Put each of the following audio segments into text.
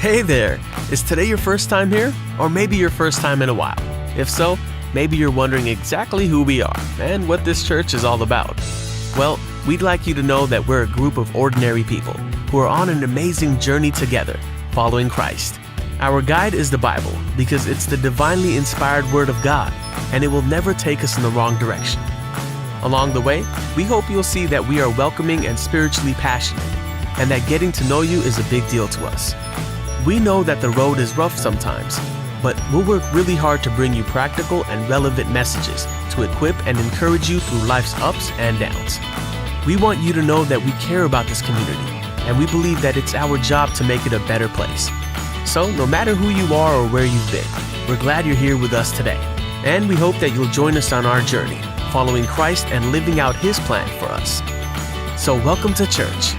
Hey there! Is today your first time here? Or maybe your first time in a while? If so, maybe you're wondering exactly who we are and what this church is all about. Well, we'd like you to know that we're a group of ordinary people who are on an amazing journey together, following Christ. Our guide is the Bible because it's the divinely inspired Word of God, and it will never take us in the wrong direction. Along the way, we hope you'll see that we are welcoming and spiritually passionate, and that getting to know you is a big deal to us. We know that the road is rough sometimes, but we'll work really hard to bring you practical and relevant messages to equip and encourage you through life's ups and downs. We want you to know that we care about this community, and we believe that it's our job to make it a better place. So, no matter who you are or where you've been, we're glad you're here with us today, and we hope that you'll join us on our journey, following Christ and living out His plan for us. So, welcome to church.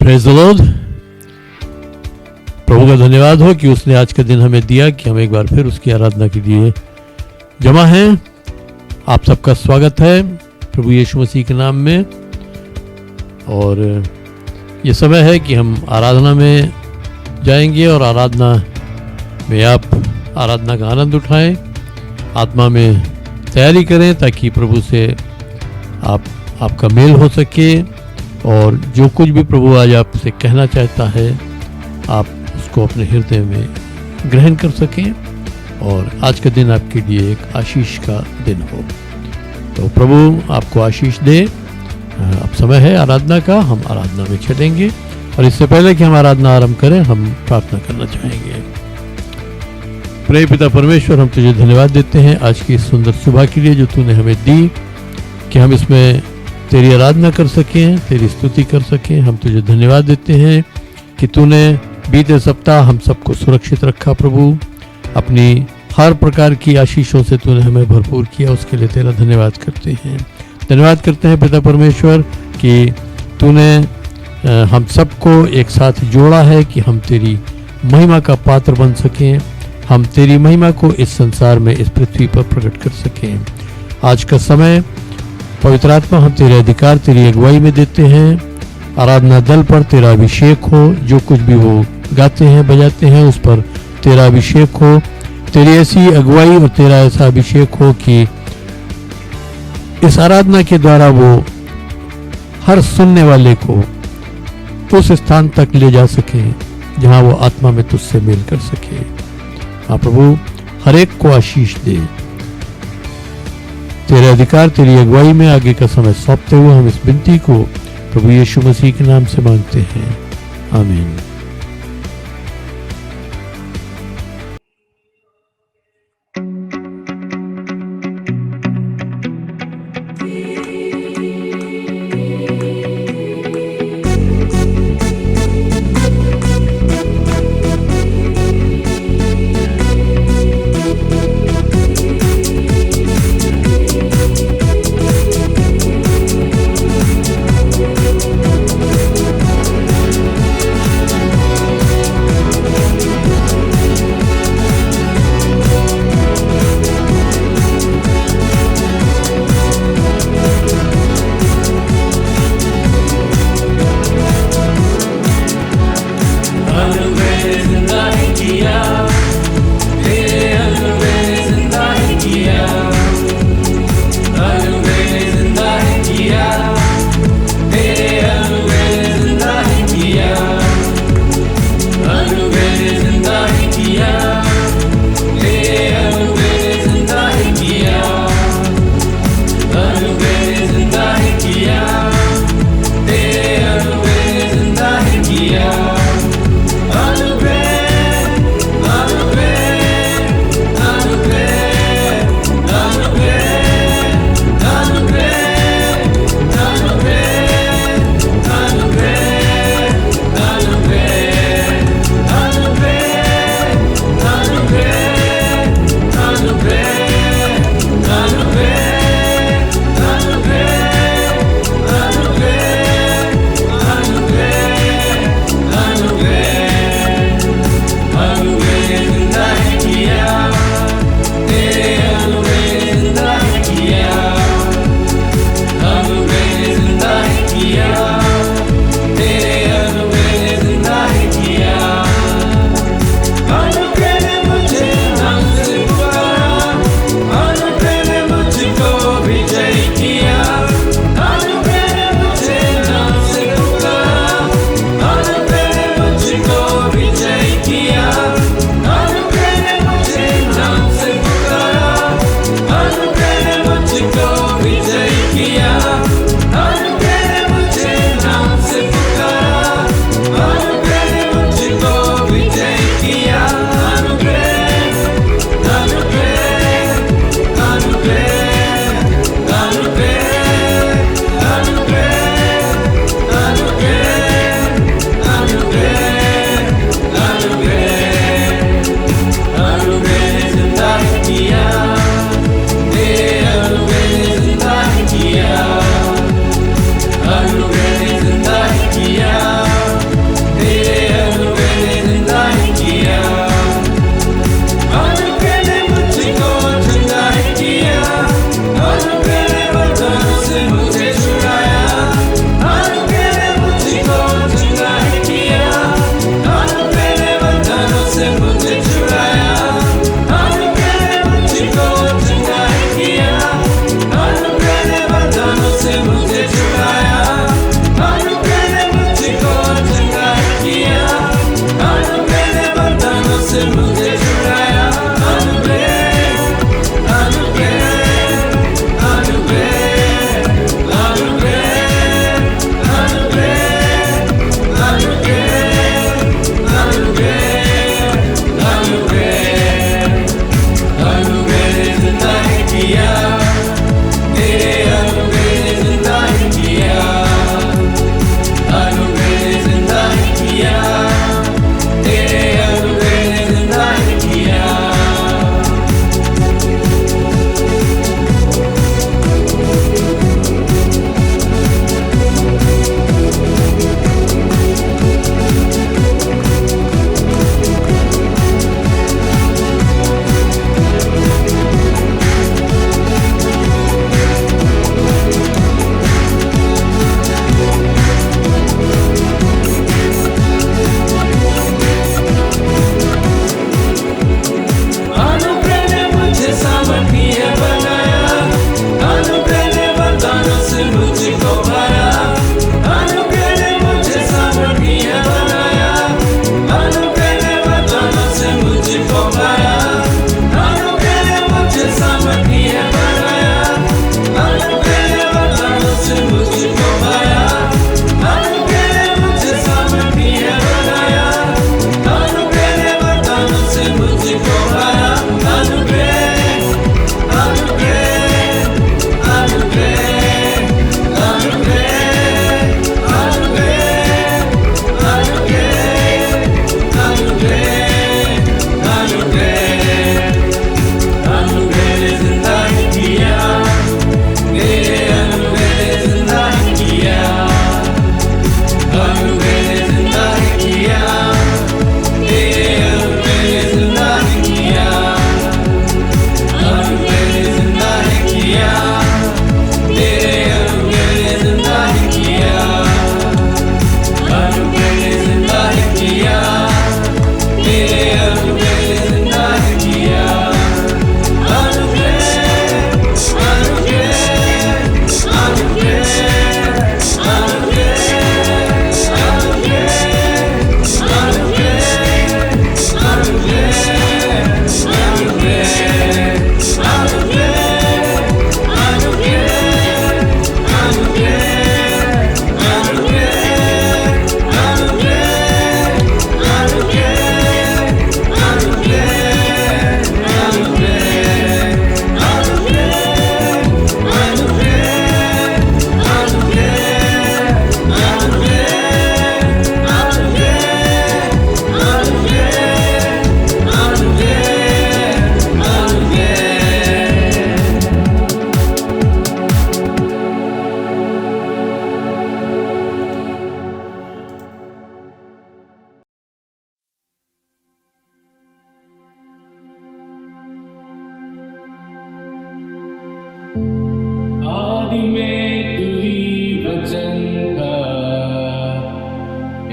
Praise the lord. प्रभु का धन्यवाद हो कि उसने आज का दिन हमें दिया कि हम एक बार फिर उसकी आराधना के लिए जमा हैं। आप सबका स्वागत है प्रभु यीशु मसीह के नाम में। और ये समय है कि हम आराधना में जाएंगे और आराधना में आप आराधना का आनंद उठाएं, आत्मा में तैयारी करें ताकि प्रभु से आपका मेल हो सके, और जो कुछ भी प्रभु आज आपसे कहना चाहता है आप उसको अपने हृदय में ग्रहण कर सकें और आज का दिन आपके लिए एक आशीष का दिन हो। तो प्रभु आपको आशीष दे। अब समय है आराधना का, हम आराधना में चलेंगे। और इससे पहले कि हम आराधना आरंभ करें, हम प्रार्थना करना चाहेंगे। प्रिय पिता परमेश्वर, हम तुझे धन्यवाद देते हैं आज की सुंदर सुबह के लिए जो तूने हमें दी, कि हम इसमें तेरी आराधना कर सकें, तेरी स्तुति कर सकें। हम तुझे धन्यवाद देते हैं कि तूने बीते सप्ताह हम सबको सुरक्षित रखा प्रभु। अपनी हर प्रकार की आशीषों से तूने हमें भरपूर किया, उसके लिए तेरा धन्यवाद करते हैं। धन्यवाद करते हैं पिता परमेश्वर कि तूने हम सबको एक साथ जोड़ा है कि हम तेरी महिमा का पात्र बन सकें, हम तेरी महिमा को इस संसार में, इस पृथ्वी पर प्रकट कर सकें। आज का समय पवित्र आत्मा हम तेरे अधिकार, तेरी अगुवाई में देते हैं। आराधना दल पर तेरा अभिषेक हो, जो कुछ भी वो गाते हैं बजाते हैं उस पर तेरा अभिषेक हो, तेरी ऐसी अगुवाई और तेरा ऐसा अभिषेक हो कि इस आराधना के द्वारा वो हर सुनने वाले को उस स्थान तक ले जा सके जहां वो आत्मा में तुझसे मेल कर सके। हाँ प्रभु, हर एक को आशीष दे। तेरे अधिकार, तेरी अगुवाई में आगे का समय सौंपते हुए हम इस विनती को प्रभु यीशु मसीह के नाम से मांगते हैं, आमीन।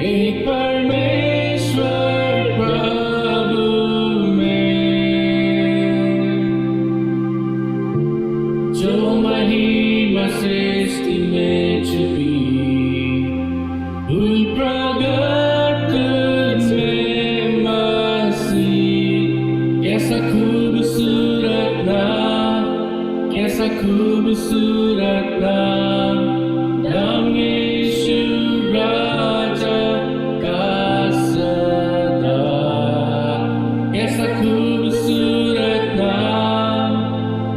एक परमेश्वर प्रभु में, जो महिमा सृष्टि में छुपी हुई प्रगट में मसीह। कैसा खूबसूरत नाम, कैसा खूबसूरत नाम, नाम यीशु राजा का सदा। कैसा खूबसूरत नाम,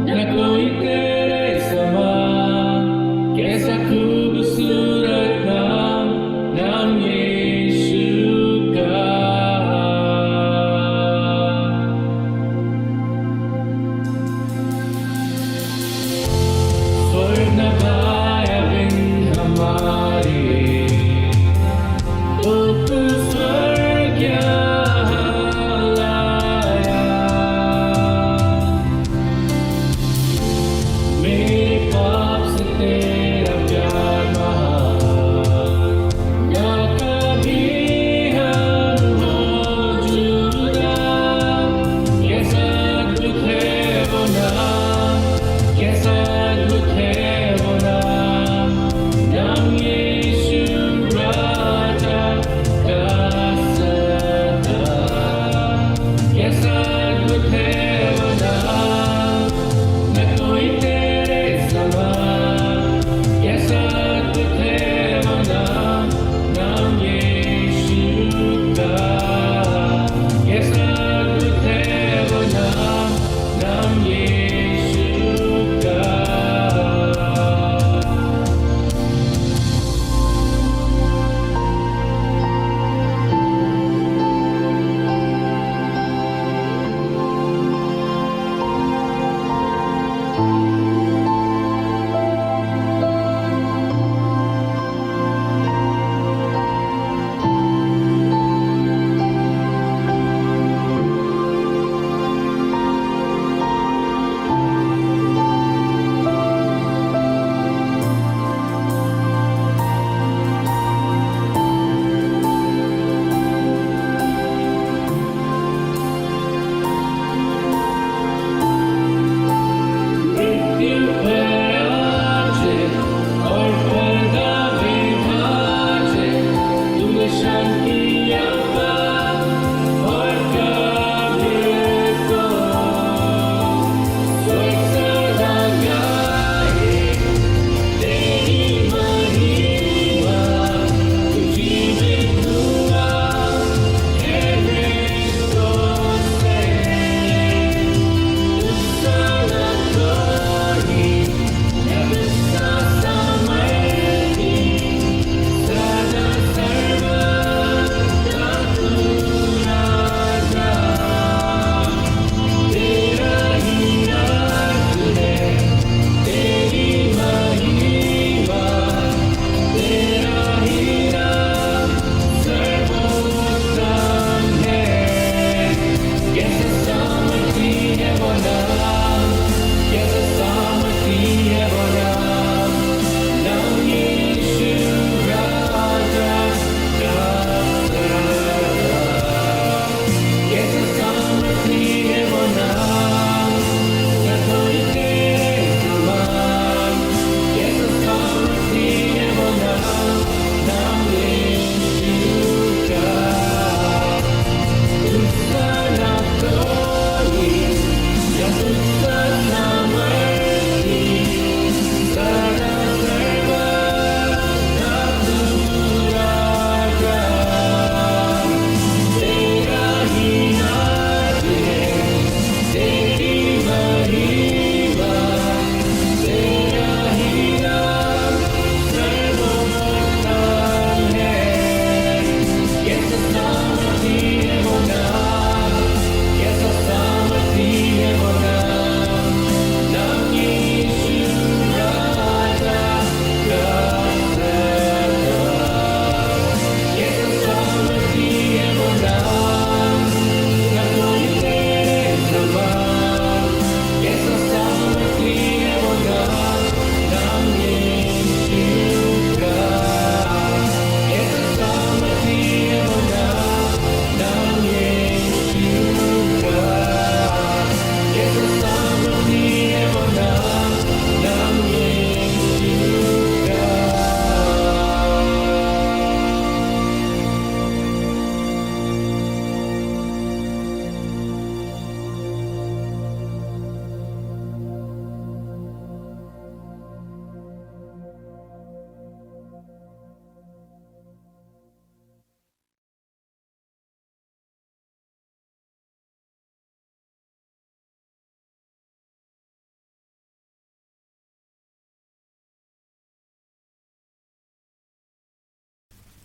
न कोई तेरे समान। कैसा खूबसूरत नाम, नाम यीशु का। स्वर्ग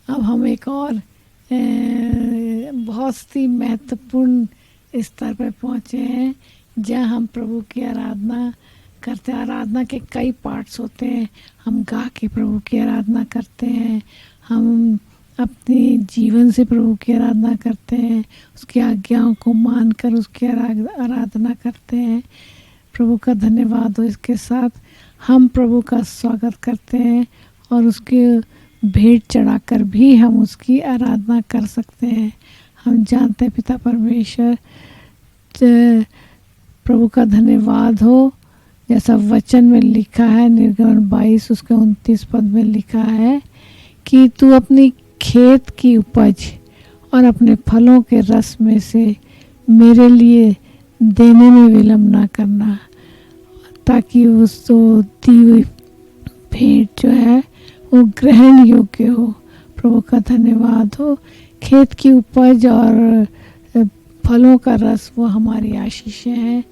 अब हम एक और बहुत ही महत्वपूर्ण स्तर पर पहुँचे हैं जहाँ हम प्रभु की आराधना करते हैं। आराधना के कई पार्ट्स होते हैं। हम गा के प्रभु की आराधना करते हैं, हम अपने जीवन से प्रभु की आराधना करते हैं, उसकी आज्ञाओं को मानकर उसकी आराधना करते हैं। प्रभु का धन्यवाद हो। इसके साथ हम प्रभु का स्वागत करते हैं और उसके भेंट चढ़ाकर भी हम उसकी आराधना कर सकते हैं। हम जानते हैं पिता परमेश्वर, प्रभु का धन्यवाद हो। जैसा वचन में लिखा है, निर्गमन 22 उसके 29 पद में लिखा है कि तू अपनी खेत की उपज और अपने फलों के रस में से मेरे लिए देने में विलम्ब ना करना, ताकि उस दी हुई भेंट जो है वो ग्रहण योग्य हो। प्रभु का धन्यवाद हो। खेत की उपज और फलों का रस वो हमारी आशीषें हैं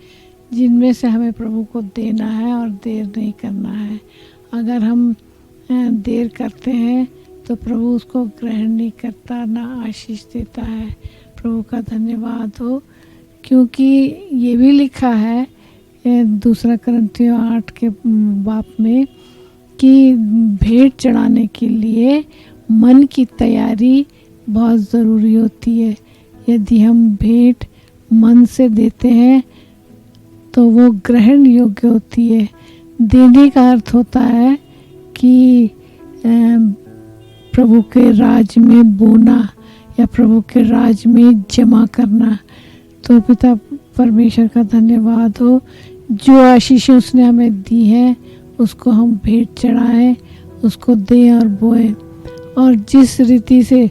जिनमें से हमें प्रभु को देना है और देर नहीं करना है। अगर हम देर करते हैं तो प्रभु उसको ग्रहण नहीं करता, ना आशीष देता है। प्रभु का धन्यवाद हो, क्योंकि ये भी लिखा है 2 कुरिन्थियों 8 के बाब में कि भेंट चढ़ाने के लिए मन की तैयारी बहुत ज़रूरी होती है। यदि हम भेंट मन से देते हैं तो वो ग्रहण योग्य होती है। देने का अर्थ होता है कि प्रभु के राज में बोना या प्रभु के राज में जमा करना। तो पिता परमेश्वर का धन्यवाद हो, जो आशीष उसने हमें दी है उसको हम भेंट चढ़ाएं, उसको दें और बोएं। और जिस रीति से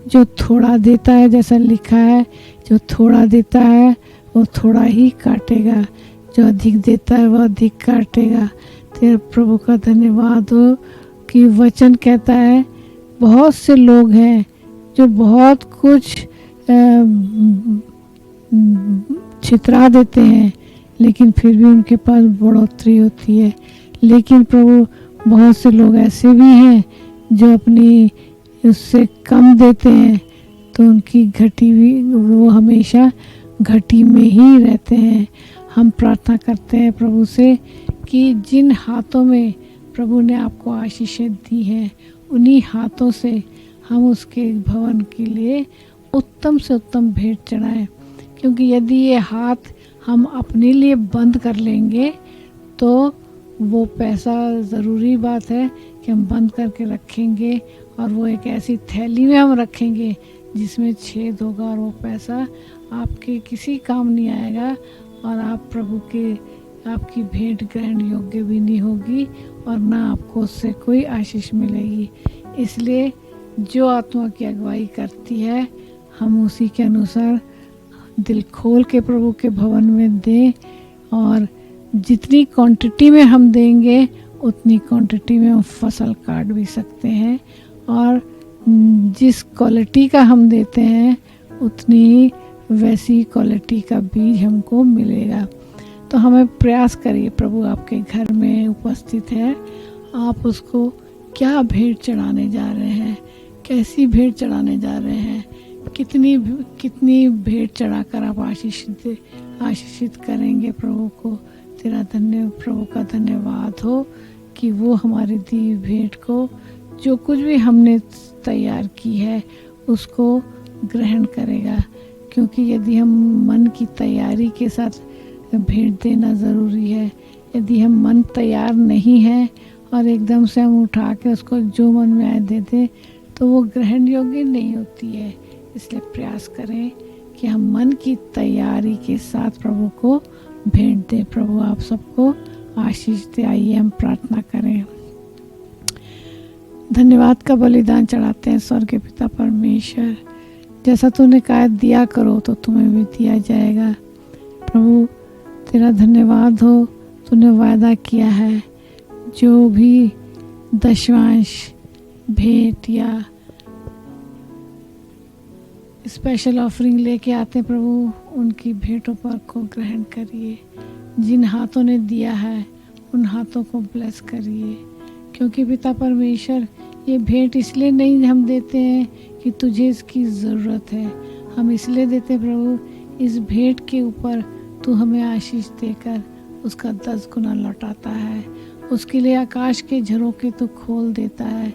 जो थोड़ा देता है, जैसा लिखा है, जो थोड़ा देता है वो थोड़ा ही काटेगा, जो अधिक देता है वो अधिक काटेगा। तेरे प्रभु का धन्यवाद हो कि वचन कहता है बहुत से लोग हैं जो बहुत कुछ छितरा देते हैं लेकिन फिर भी उनके पास बढ़ोतरी होती है। लेकिन प्रभु बहुत से लोग ऐसे भी हैं जो अपनी उससे कम देते हैं तो उनकी घटी हुई वो हमेशा घटी में ही रहते हैं। हम प्रार्थना करते हैं प्रभु से कि जिन हाथों में प्रभु ने आपको आशीषें दी हैं उन्हीं हाथों से हम उसके भवन के लिए उत्तम से उत्तम भेंट चढ़ाएं। क्योंकि यदि ये हाथ हम अपने लिए बंद कर लेंगे तो वो पैसा ज़रूरी बात है कि हम बंद करके रखेंगे और वो एक ऐसी थैली में हम रखेंगे जिसमें छेद होगा और वो पैसा आपके किसी काम नहीं आएगा और आप प्रभु के आपकी भेंट ग्रहण योग्य भी नहीं होगी और ना आपको उससे कोई आशीष मिलेगी। इसलिए जो आत्मा की अगुवाई करती है हम उसी के अनुसार दिल खोल के प्रभु के भवन में दें और जितनी क्वांटिटी में हम देंगे उतनी क्वांटिटी में हम फसल काट भी सकते हैं और जिस क्वालिटी का हम देते हैं उतनी ही वैसी क्वालिटी का बीज हमको मिलेगा। तो हमें प्रयास करिए, प्रभु आपके घर में उपस्थित है, आप उसको क्या भेंट चढ़ाने जा रहे हैं, कैसी भेंट चढ़ाने जा रहे हैं, कितनी भेंट चढ़ाकर आप आशीषित करेंगे प्रभु को। प्रभु का धन्यवाद हो कि वो हमारी दी भेंट को जो कुछ भी हमने तैयार की है उसको ग्रहण करेगा। क्योंकि यदि हम मन की तैयारी के साथ भेंट देना ज़रूरी है, यदि हम मन तैयार नहीं है और एकदम से हम उठा के उसको जो मन में आए दे दें तो वो ग्रहण योग्य नहीं होती है। इसलिए प्रयास करें कि हम मन की तैयारी के साथ प्रभु को भेंट दें। प्रभु आप सबको आशीष दे। आइए हम प्रार्थना करें। धन्यवाद का बलिदान चढ़ाते हैं स्वर्गीय पिता परमेश्वर, जैसा तूने कहा दिया करो तो तुम्हें भी दिया जाएगा। प्रभु तेरा धन्यवाद हो, तूने वायदा किया है जो भी दशवांश भेंट या स्पेशल ऑफरिंग लेके आते प्रभु उनकी भेंटों पर को ग्रहण करिए। जिन हाथों ने दिया है उन हाथों को ब्लेस करिए, क्योंकि पिता परमेश्वर ये भेंट इसलिए नहीं हम देते हैं कि तुझे इसकी ज़रूरत है, हम इसलिए देते हैं प्रभु इस भेंट के ऊपर तू हमें आशीष देकर उसका 10 गुना लौटाता है। उसके लिए आकाश के झरोखे तो खोल देता है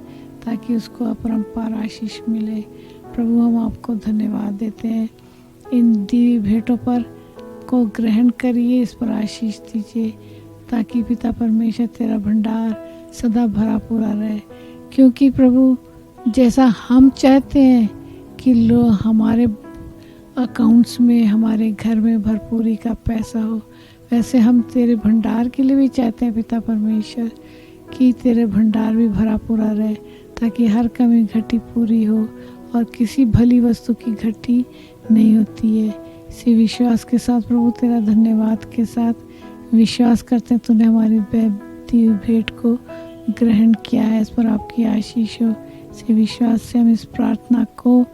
ताकि उसको अपरंपार आशीष मिले। प्रभु हम आपको धन्यवाद देते हैं, इन दी भेंटों पर को ग्रहण करिए, इस पर आशीष दीजिए ताकि पिता परमेश्वर तेरा भंडार सदा भरा पूरा रहे। क्योंकि प्रभु जैसा हम चाहते हैं कि लो हमारे अकाउंट्स में, हमारे घर में भरपूरी का पैसा हो, वैसे हम तेरे भंडार के लिए भी चाहते हैं पिता परमेश्वर कि तेरे भंडार भी भरा पूरा रहे ताकि हर कमी घटी पूरी हो और किसी भली वस्तु की घटी नहीं होती है। इसी विश्वास के साथ प्रभु तेरा धन्यवाद के साथ विश्वास करते हैं तूने हमारी दी हुई भेंट को ग्रहण किया है, इस पर आपकी आशीष हो। इसी विश्वास से हम इस प्रार्थना को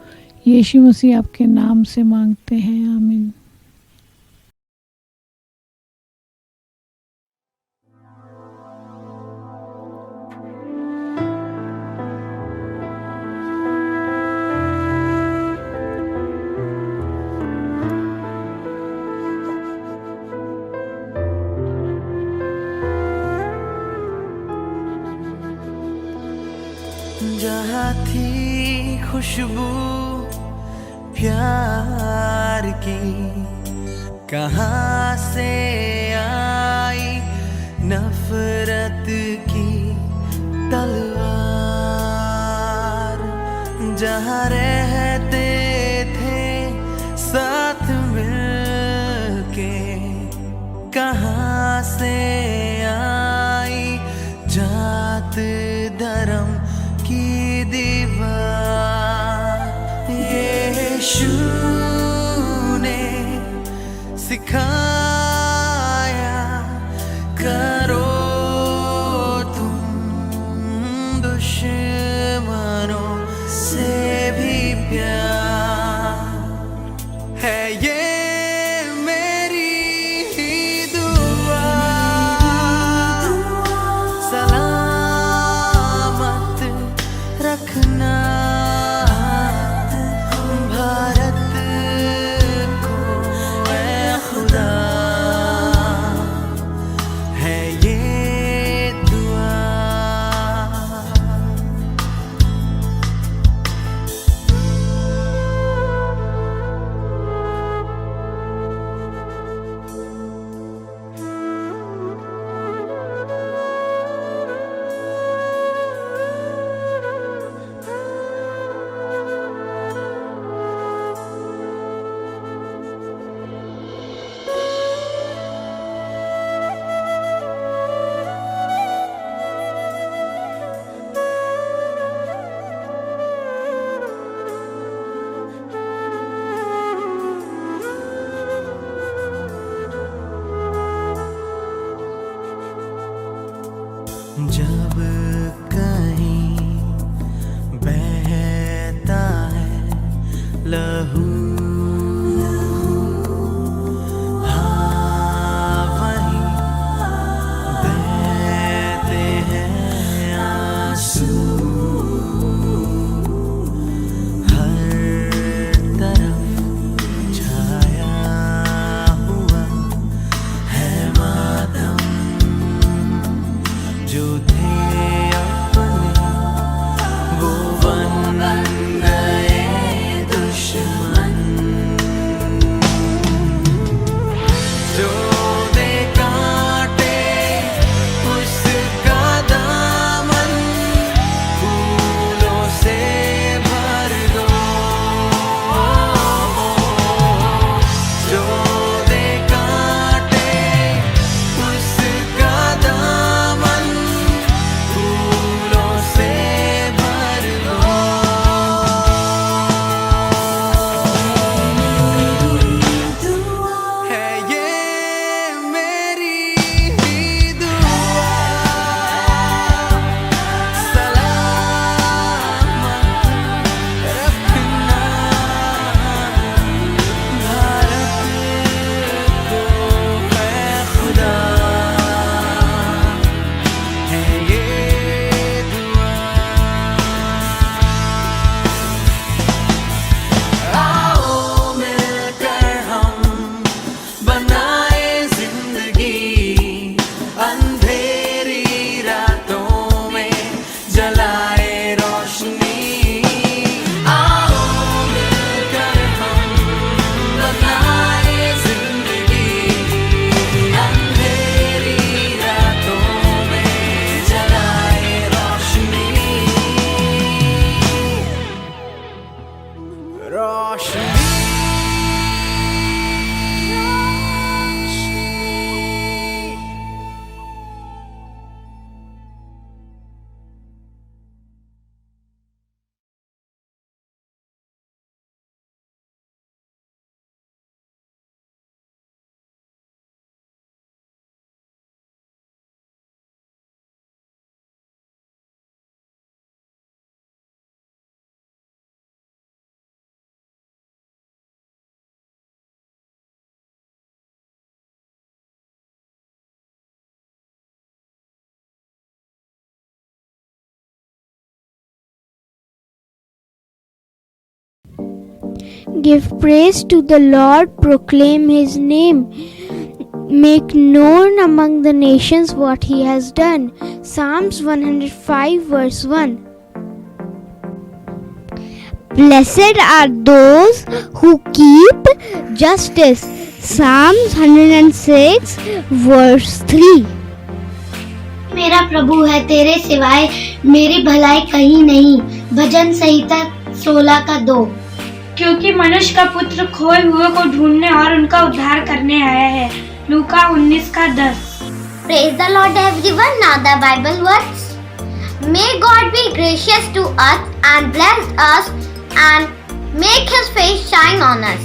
यीशु मसीह आपके नाम से मांगते हैं, आमीन। जहाँ थी खुशबू प्यार की, कहाँ से आई नफरत की तलवार। जहाँ रहते थे साथ मिलके, कहाँ से आई जात धर्म की दीवार। यीशु ने सिखाया करो तुम दुश्मनों से भी प्यार। है ये मेरी दुआ, सलामत रखना भारत को ऐ खुदा। है ये दुआ। जब कहीं बहता है लहू, हाँ वहीं बहते हैं आंसू। हर तरफ छाया हुआ है मातम, जो थे अपने वो बन गए दुश्मन। रोशनी Give praise to the Lord, proclaim His name. Make known among the nations what He has done. Psalms 105 verse 1. Blessed are those who keep justice. Psalms 106 verse 3. मेरा प्रभु है, तेरे सिवाय मेरी भलाई कहीं नहीं। भजन संहिता 16:2। क्योंकि मनुष्य का पुत्र खोए हुए को ढूंढने और उनका उद्धार करने आया है। लूका 19:10। Praise the Lord everyone. Now the Bible words. May God be gracious to us and bless us and make His face shine on us.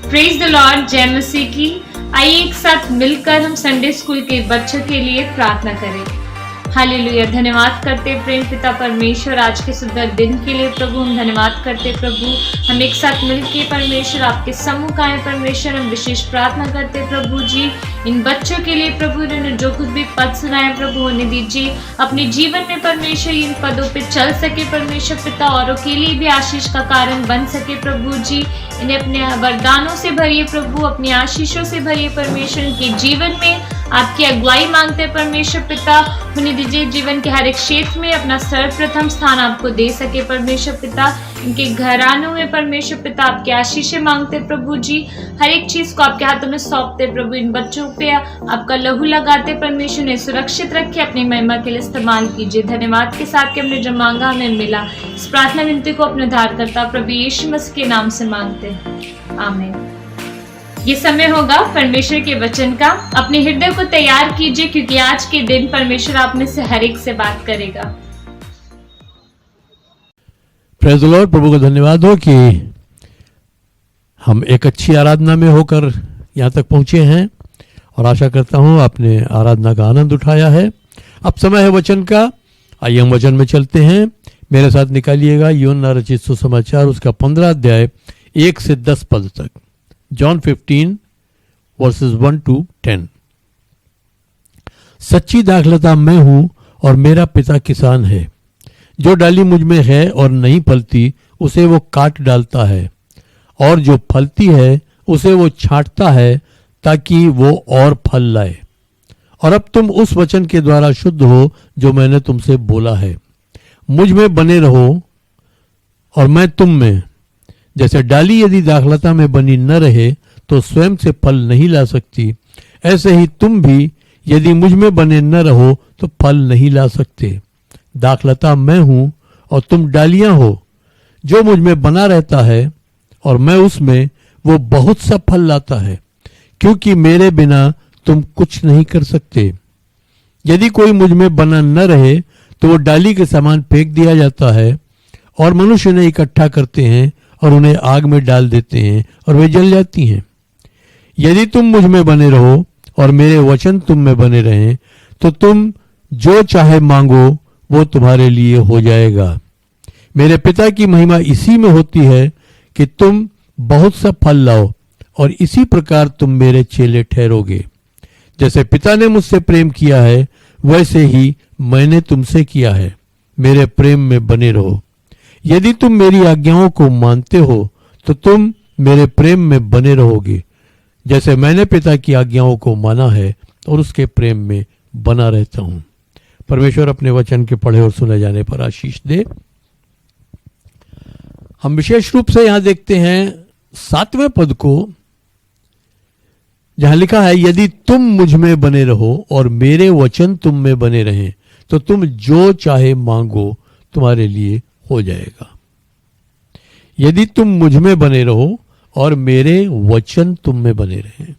Praise the Lord, जय मसीह की। आइए एक साथ मिलकर हम संडे स्कूल के बच्चों के लिए प्रार्थना करें। हालेलुया। धन्यवाद करते प्रेम पिता परमेश्वर आज के सुंदर दिन के लिए प्रभु। हम धन्यवाद करते प्रभु, हम एक साथ मिलके परमेश्वर आपके सम्मुख आए परमेश्वर। हम विशेष प्रार्थना करते प्रभु जी इन बच्चों के लिए प्रभु, इन्होंने जो कुछ भी पद सुनाए प्रभु उन्हें दीजिए अपने जीवन में परमेश्वर, इन पदों पे चल सके परमेश्वर पिता, औरों के लिए भी आशीष का कारण बन सके प्रभु जी। इन्हें अपने वरदानों से भरिए प्रभु, अपनी आशीषों से भरिए परमेश्वर। इनके जीवन में आपकी अगुवाई मांगते परमेश्वर पिता, उन्हें दीजिए जीवन के हर एक क्षेत्र में अपना सर्वप्रथम स्थान आपको दे सके परमेश्वर पिता। इनके घरानों में परमेश्वर पिता आपकी आशीषें मांगते प्रभु जी। हर एक चीज को आपके हाथों में सौंपते प्रभु। इन बच्चों पे आपका लहू लगाते परमेश्वर, ने सुरक्षित रखे, अपनी महिमा के लिए इस्तेमाल कीजिए। धन्यवाद के साथ कि हमने जो मांगा हमें मिला। इस प्रार्थना विनती को अपने उद्धार करता प्रभु यीशु मसीह के नाम से मांगते हैं, आमीन। ये समय होगा परमेश्वर के वचन का। अपने हृदय को तैयार कीजिए क्योंकि आज के दिन परमेश्वर आप में से हर एक से बात करेगा। Praise the lord. प्रभु का धन्यवाद हो कि हम एक अच्छी आराधना में होकर यहाँ तक पहुँचे हैं और आशा करता हूँ आपने आराधना का आनंद उठाया है। अब समय है वचन का। आइए हम वचन में चलते हैं। मेरे साथ निकालिएगा यूहन्ना रचित सुसमाचार उसका 15 अध्याय 1 से 10 पद तक। John 15 versus 1 to 10। सच्ची दाखलता मैं हूं और मेरा पिता किसान है। जो डाली मुझ में है और नहीं फलती उसे वो काट डालता है, और जो फलती है उसे वो छांटता है ताकि वो और फल लाए। और अब तुम उस वचन के द्वारा शुद्ध हो जो मैंने तुमसे बोला है। मुझ में बने रहो और मैं तुम में। जैसे डाली यदि दाखलता में बनी न रहे तो स्वयं से फल नहीं ला सकती, ऐसे ही तुम भी यदि मुझ में बने न रहो तो फल नहीं ला सकते। दाखलता मैं हूं और तुम डालियां हो। जो मुझ में बना रहता है और मैं उसमें, वो बहुत सा फल लाता है, क्योंकि मेरे बिना तुम कुछ नहीं कर सकते। यदि कोई मुझ में बना न रहे तो वो डाली के समान फेंक दिया जाता है और मनुष्य उन्हें इकट्ठा करते हैं और उन्हें आग में डाल देते हैं और वे जल जाती हैं। यदि तुम मुझ में बने रहो और मेरे वचन तुम में बने रहें तो तुम जो चाहे मांगो वो तुम्हारे लिए हो जाएगा। मेरे पिता की महिमा इसी में होती है कि तुम बहुत सा फल लाओ और इसी प्रकार तुम मेरे चेले ठहरोगे। जैसे पिता ने मुझसे प्रेम किया है वैसे ही मैंने तुमसे किया है। मेरे प्रेम में बने रहो। यदि तुम मेरी आज्ञाओं को मानते हो तो तुम मेरे प्रेम में बने रहोगे, जैसे मैंने पिता की आज्ञाओं को माना है और उसके प्रेम में बना रहता हूं। परमेश्वर अपने वचन के पढ़े और सुने जाने पर आशीष दे। हम विशेष रूप से यहां देखते हैं 7वें पद को, जहां लिखा है यदि तुम मुझ में बने रहो और मेरे वचन तुम में बने रहें तो तुम जो चाहे मांगो तुम्हारे लिए हो जाएगा। यदि तुम मुझ में बने रहो और मेरे वचन तुम में बने रहें।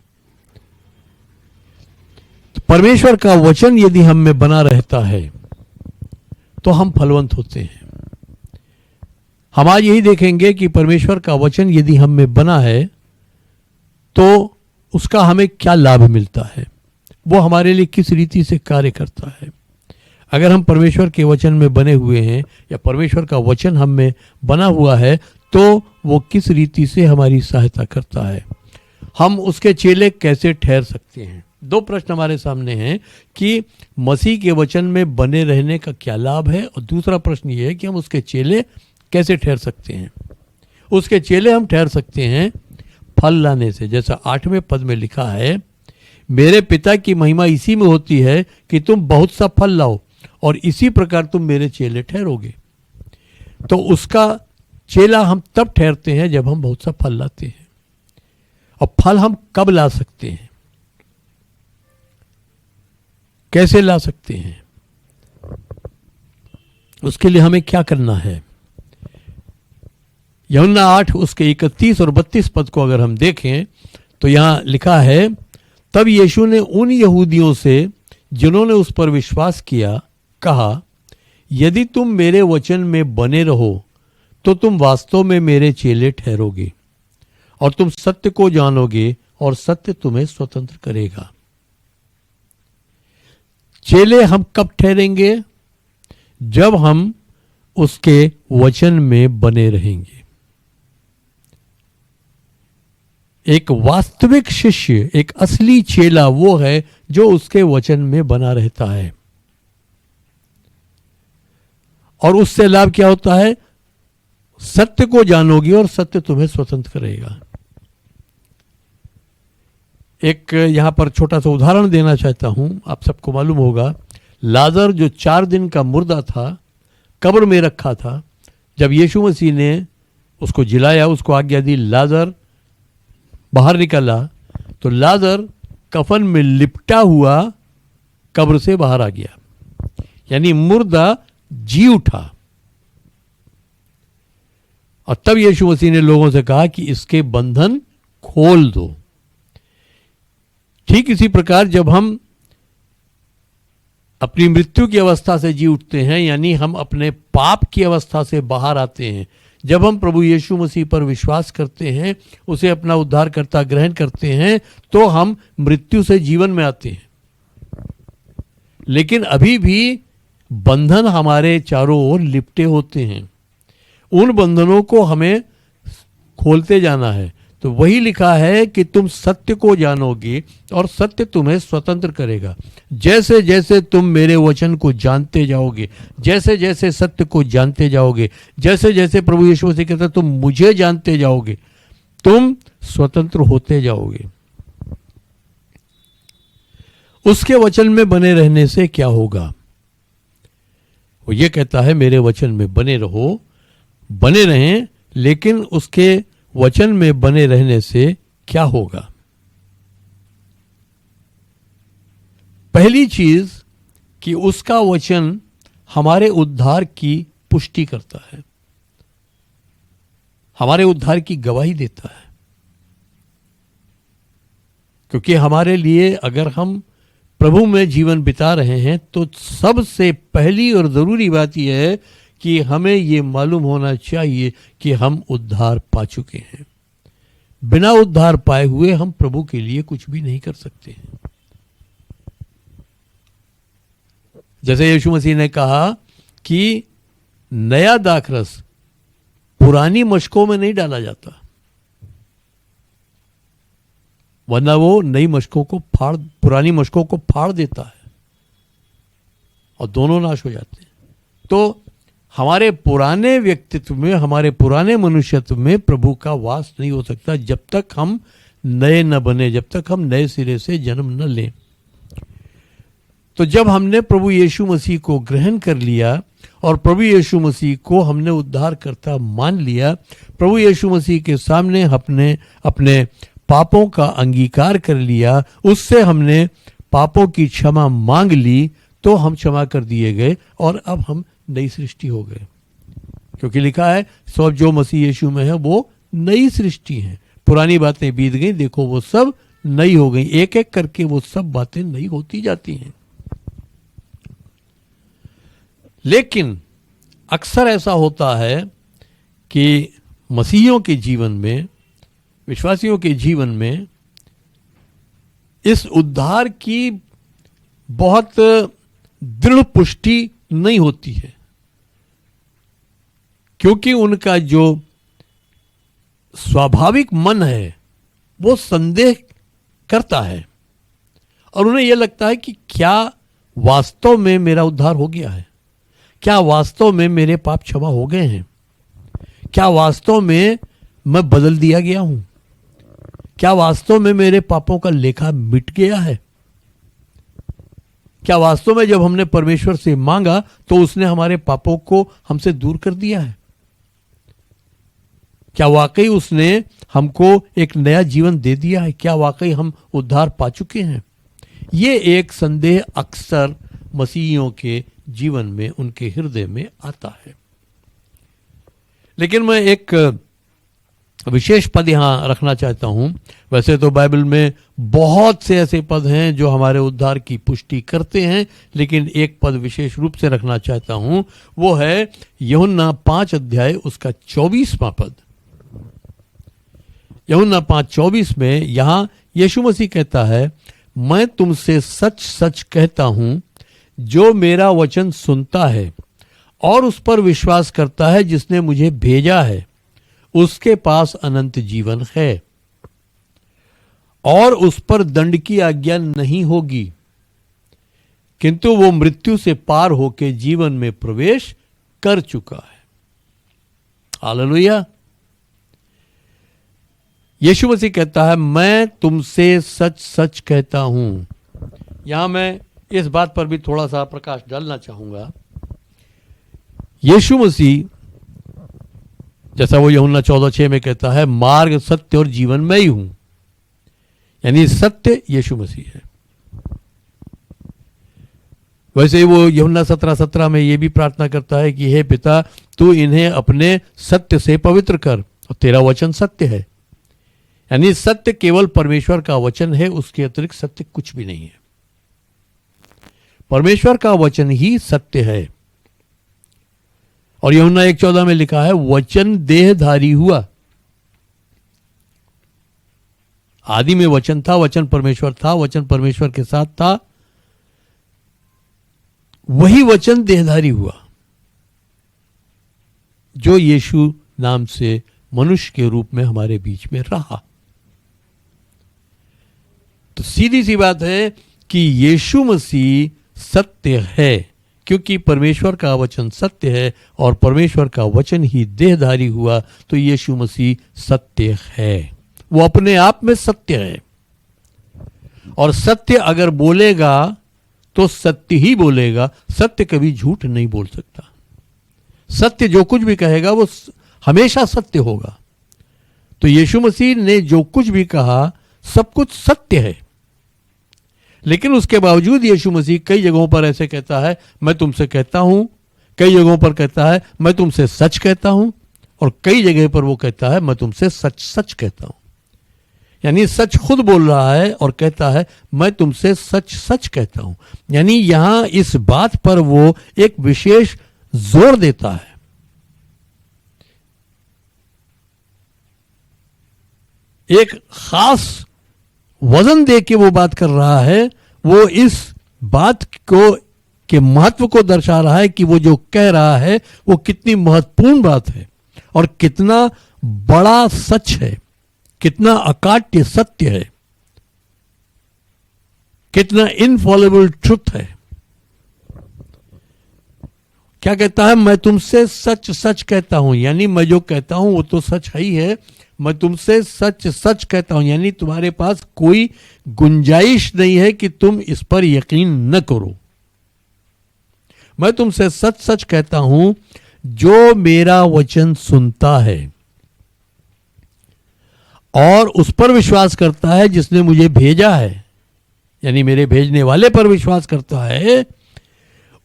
तो परमेश्वर का वचन यदि हम में बना रहता है तो हम फलवंत होते हैं। हम आज यही देखेंगे कि परमेश्वर का वचन यदि हम में बना है तो उसका हमें क्या लाभ मिलता है, वो हमारे लिए किस रीति से कार्य करता है। अगर हम परमेश्वर के वचन में बने हुए हैं या परमेश्वर का वचन हम में बना हुआ है तो वो किस रीति से हमारी सहायता करता है, हम उसके चेले कैसे ठहर सकते हैं। दो प्रश्न हमारे सामने हैं कि मसीह के वचन में बने रहने का क्या लाभ है, और दूसरा प्रश्न ये है कि हम उसके चेले कैसे ठहर सकते हैं। उसके चेले हम ठहर सकते हैं फल लाने से, जैसा 8वें पद में लिखा है, मेरे पिता की महिमा इसी में होती है कि तुम बहुत सा फल लाओ और इसी प्रकार तुम मेरे चेले ठहरोगे। तो उसका चेला हम तब ठहरते हैं जब हम बहुत सा फल लाते हैं। और फल हम कब ला सकते हैं, कैसे ला सकते हैं, उसके लिए हमें क्या करना है। यूहन्ना 8 उसके 31 और 32 पद को अगर हम देखें तो यहां लिखा है, तब यीशु ने उन यहूदियों से जिन्होंने उस पर विश्वास किया कहा, यदि तुम मेरे वचन में बने रहो तो तुम वास्तव में मेरे चेले ठहरोगे और तुम सत्य को जानोगे और सत्य तुम्हें स्वतंत्र करेगा। चेले हम कब ठहरेंगे, जब हम उसके वचन में बने रहेंगे। एक वास्तविक शिष्य, एक असली चेला वो है जो उसके वचन में बना रहता है। और उससे लाभ क्या होता है, सत्य को जानोगे और सत्य तुम्हें स्वतंत्र करेगा। एक यहां पर छोटा सा उदाहरण देना चाहता हूं। आप सबको मालूम होगा, लाजर जो 4 दिन का मुर्दा था, कब्र में रखा था, जब यीशु मसीह ने उसको जिलाया, उसको आज्ञा दी, लाजर बाहर निकला, तो लाजर कफन में लिपटा हुआ कब्र से बाहर आ गया, यानी मुर्दा जी उठा। और तब यीशु मसीह ने लोगों से कहा कि इसके बंधन खोल दो। ठीक इसी प्रकार जब हम अपनी मृत्यु की अवस्था से जी उठते हैं, यानी हम अपने पाप की अवस्था से बाहर आते हैं, जब हम प्रभु यीशु मसीह पर विश्वास करते हैं, उसे अपना उद्धारकर्ता ग्रहण करते हैं, तो हम मृत्यु से जीवन में आते हैं। लेकिन अभी भी बंधन हमारे चारों ओर लिपटे होते हैं, उन बंधनों को हमें खोलते जाना है। तो वही लिखा है कि तुम सत्य को जानोगे और सत्य तुम्हें स्वतंत्र करेगा। जैसे जैसे तुम मेरे वचन को जानते जाओगे, जैसे जैसे सत्य को जानते जाओगे, जैसे जैसे प्रभु यीशु मसीह कहता है तुम मुझे जानते जाओगे, तुम स्वतंत्र होते जाओगे। उसके वचन में बने रहने से क्या होगा, वो ये कहता है मेरे वचन में बने रहो, बने रहें, लेकिन उसके वचन में बने रहने से क्या होगा। पहली चीज कि उसका वचन हमारे उद्धार की पुष्टि करता है, हमारे उद्धार की गवाही देता है। क्योंकि हमारे लिए अगर हम प्रभु में जीवन बिता रहे हैं तो सबसे पहली और जरूरी बात यह है कि हमें ये मालूम होना चाहिए कि हम उद्धार पा चुके हैं। बिना उद्धार पाए हुए हम प्रभु के लिए कुछ भी नहीं कर सकते हैं। जैसे यीशु मसीह ने कहा कि नया दाखरस पुरानी मशकों में नहीं डाला जाता, वरना वो नई मशकों को पुरानी मशकों को फाड़ देता है और दोनों नाश हो जाते हैं। तो हमारे पुराने व्यक्तित्व में, हमारे पुराने मनुष्यत्व में प्रभु का वास नहीं हो सकता जब तक हम नए न बने, जब तक हम नए सिरे से जन्म न लें। तो जब हमने प्रभु यीशु मसीह को ग्रहण कर लिया और प्रभु यीशु मसीह को हमने उद्धारकर्ता मान लिया, प्रभु यीशु मसीह के सामने अपने पापों का अंगीकार कर लिया, उससे हमने पापों की क्षमा मांग ली, तो हम क्षमा कर दिए गए और अब हम नई सृष्टि हो गए, क्योंकि लिखा है सब जो मसीह यीशु में है वो नई सृष्टि है, पुरानी बातें बीत गई, देखो वो सब नई हो गई। एक एक करके वो सब बातें नई होती जाती हैं। लेकिन अक्सर ऐसा होता है कि मसीहियों के जीवन में, विश्वासियों के जीवन में इस उद्धार की बहुत दृढ़ पुष्टि नहीं होती है, क्योंकि उनका जो स्वाभाविक मन है वो संदेह करता है और उन्हें यह लगता है कि क्या वास्तव में मेरा उद्धार हो गया है, क्या वास्तव में मेरे पाप क्षमा हो गए हैं, क्या वास्तव में मैं बदल दिया गया हूं, क्या वास्तव में मेरे पापों का लेखा मिट गया है, क्या वास्तव में जब हमने परमेश्वर से मांगा तो उसने हमारे पापों को हमसे दूर कर दिया है, क्या वाकई उसने हमको एक नया जीवन दे दिया है, क्या वाकई हम उद्धार पा चुके हैं। ये एक संदेह अक्सर मसीहियों के जीवन में, उनके हृदय में आता है। लेकिन मैं एक विशेष पद यहां रखना चाहता हूं। वैसे तो बाइबल में बहुत से ऐसे पद हैं जो हमारे उद्धार की पुष्टि करते हैं, लेकिन एक पद विशेष रूप से रखना चाहता हूं, वो है यूहन्ना 5 अध्याय उसका 24वां पद। यूहन्ना 5:24 में यहां यीशु मसीह कहता है, मैं तुमसे सच सच कहता हूं, जो मेरा वचन सुनता है और उस पर विश्वास करता है जिसने मुझे भेजा है, उसके पास अनंत जीवन है और उस पर दंड की आज्ञा नहीं होगी, किंतु वो मृत्यु से पार होकर जीवन में प्रवेश कर चुका है। हालेलुया। यीशु मसीह कहता है, मैं तुमसे सच सच कहता हूं। यहां मैं इस बात पर भी थोड़ा सा प्रकाश डालना चाहूंगा। यीशु मसीह, जैसा वो यूहन्ना 14:6 में कहता है, मार्ग सत्य और जीवन में ही हूं, यानी सत्य यीशु मसीह है। वैसे ही वो यूहन्ना 17:17 में ये भी प्रार्थना करता है कि हे पिता, तू इन्हें अपने सत्य से पवित्र कर, और तेरा वचन सत्य है। यानी सत्य केवल परमेश्वर का वचन है, उसके अतिरिक्त सत्य कुछ भी नहीं है। परमेश्वर का वचन ही सत्य है। और यूहन्ना 1:14 में लिखा है, वचन देहधारी हुआ। आदि में वचन था, वचन परमेश्वर था, वचन परमेश्वर के साथ था, वही वचन देहधारी हुआ जो यीशु नाम से मनुष्य के रूप में हमारे बीच में रहा। तो सीधी सी बात है कि यीशु मसीह सत्य है, क्योंकि परमेश्वर का वचन सत्य है और परमेश्वर का वचन ही देहधारी हुआ, तो यीशु मसीह सत्य है। वो अपने आप में सत्य है, और सत्य अगर बोलेगा तो सत्य ही बोलेगा। सत्य कभी झूठ नहीं बोल सकता। सत्य जो कुछ भी कहेगा वो हमेशा सत्य होगा। तो यीशु मसीह ने जो कुछ भी कहा सब कुछ सत्य है। लेकिन उसके बावजूद यीशु मसीह कई जगहों पर ऐसे कहता है, मैं तुमसे कहता हूं, कई जगहों पर कहता है मैं तुमसे सच कहता हूं, और कई जगह पर वो कहता है मैं तुमसे सच सच कहता हूं। यानी सच खुद बोल रहा है और कहता है मैं तुमसे सच सच कहता हूं। यानी यहां इस बात पर वो एक विशेष जोर देता है। एक खास वजन दे के वो बात कर रहा है। वो इस बात को के महत्व को दर्शा रहा है कि वो जो कह रहा है वो कितनी महत्वपूर्ण बात है और कितना बड़ा सच है, कितना अकाट्य सत्य है, कितना इनफॉलेबल ट्रुथ है। क्या कहता है, मैं तुमसे सच सच कहता हूं, यानी मैं जो कहता हूं वो तो सच ही है। मैं तुमसे सच सच कहता हूं, यानी तुम्हारे पास कोई गुंजाइश नहीं है कि तुम इस पर यकीन न करो। मैं तुमसे सच सच कहता हूं, जो मेरा वचन सुनता है और उस पर विश्वास करता है जिसने मुझे भेजा है, यानी मेरे भेजने वाले पर विश्वास करता है,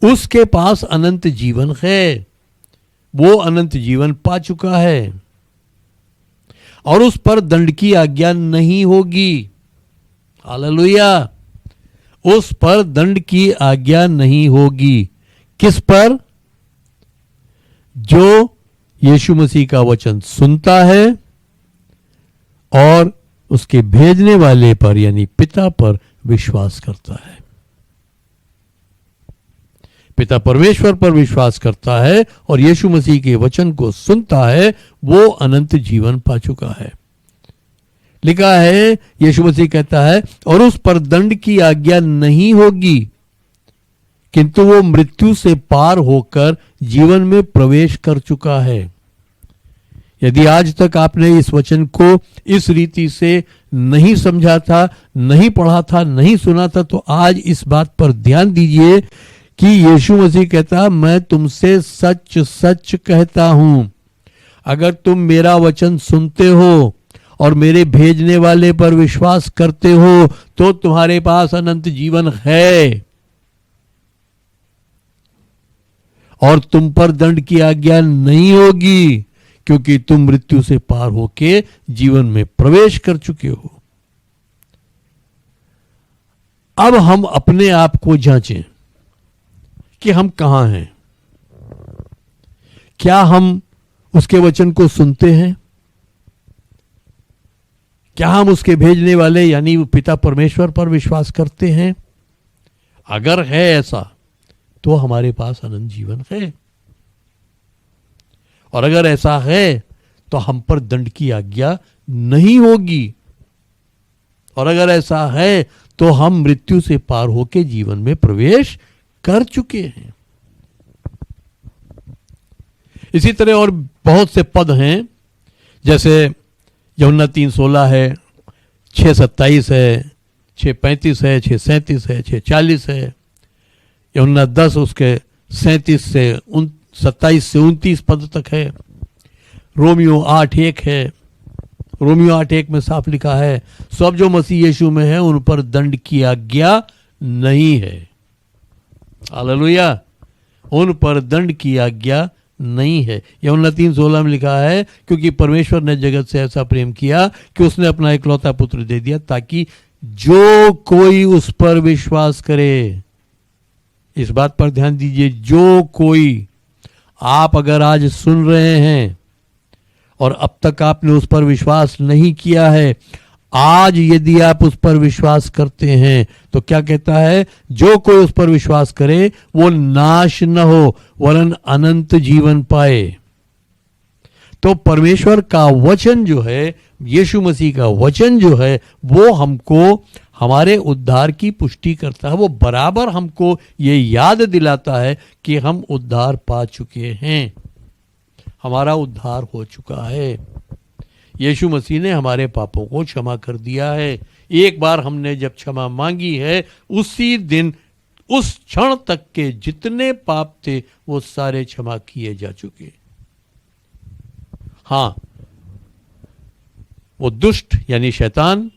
उसके पास अनंत जीवन है, वो अनंत जीवन पा चुका है और उस पर दंड की आज्ञा नहीं होगी। हालेलुया। उस पर दंड की आज्ञा नहीं होगी। किस पर? जो यीशु मसीह का वचन सुनता है और उसके भेजने वाले पर यानी पिता पर विश्वास करता है। पिता परमेश्वर पर विश्वास करता है और यीशु मसीह के वचन को सुनता है, वो अनंत जीवन पा चुका है। लिखा है, यीशु मसीह कहता है, और उस पर दंड की आज्ञा नहीं होगी, किंतु वो मृत्यु से पार होकर जीवन में प्रवेश कर चुका है। यदि आज तक आपने इस वचन को इस रीति से नहीं समझा था, नहीं पढ़ा था, नहीं सुना था, तो आज इस बात पर ध्यान दीजिए कि यीशु मसीह कहता, मैं तुमसे सच सच कहता हूं, अगर तुम मेरा वचन सुनते हो और मेरे भेजने वाले पर विश्वास करते हो तो तुम्हारे पास अनंत जीवन है और तुम पर दंड की आज्ञा नहीं होगी, क्योंकि तुम मृत्यु से पार होके जीवन में प्रवेश कर चुके हो। अब हम अपने आप को जांचें कि हम कहां हैं। क्या हम उसके वचन को सुनते हैं? क्या हम उसके भेजने वाले यानी पिता परमेश्वर पर विश्वास करते हैं? अगर है ऐसा तो हमारे पास अनंत जीवन है, और अगर ऐसा है तो हम पर दंड की आज्ञा नहीं होगी, और अगर ऐसा है तो हम मृत्यु से पार होकर जीवन में प्रवेश कर चुके हैं। इसी तरह और बहुत से पद हैं, जैसे यूहन्ना 3:16 है, 6:27 है, 6:35 है, 6:37 है, 6:40 है, यूहन्ना 10 उसके 27 से 29 पद तक है, रोमियो 8:1 है। रोमियो 8:1 में साफ लिखा है, सब जो मसीह यीशु में है उन पर दंड की आज्ञा नहीं है। हालेलुया। उन पर दंड की आज्ञा नहीं है। यूहन्ना 3:16 में लिखा है, क्योंकि परमेश्वर ने जगत से ऐसा प्रेम किया कि उसने अपना इकलौता पुत्र दे दिया, ताकि जो कोई उस पर विश्वास करे। इस बात पर ध्यान दीजिए, जो कोई। आप अगर आज सुन रहे हैं और अब तक आपने उस पर विश्वास नहीं किया है, आज यदि आप उस पर विश्वास करते हैं तो क्या कहता है, जो कोई उस पर विश्वास करे वो नाश न हो वरन अनंत जीवन पाए। तो परमेश्वर का वचन जो है, यीशु मसीह का वचन जो है, वो हमको हमारे उद्धार की पुष्टि करता है। वो बराबर हमको ये याद दिलाता है कि हम उद्धार पा चुके हैं, हमारा उद्धार हो चुका है। यीशु मसीह ने हमारे पापों को क्षमा कर दिया है। एक बार हमने जब क्षमा मांगी है, उसी दिन उस क्षण तक के जितने पाप थे वो सारे क्षमा किए जा चुके। हां, वो दुष्ट यानी शैतान,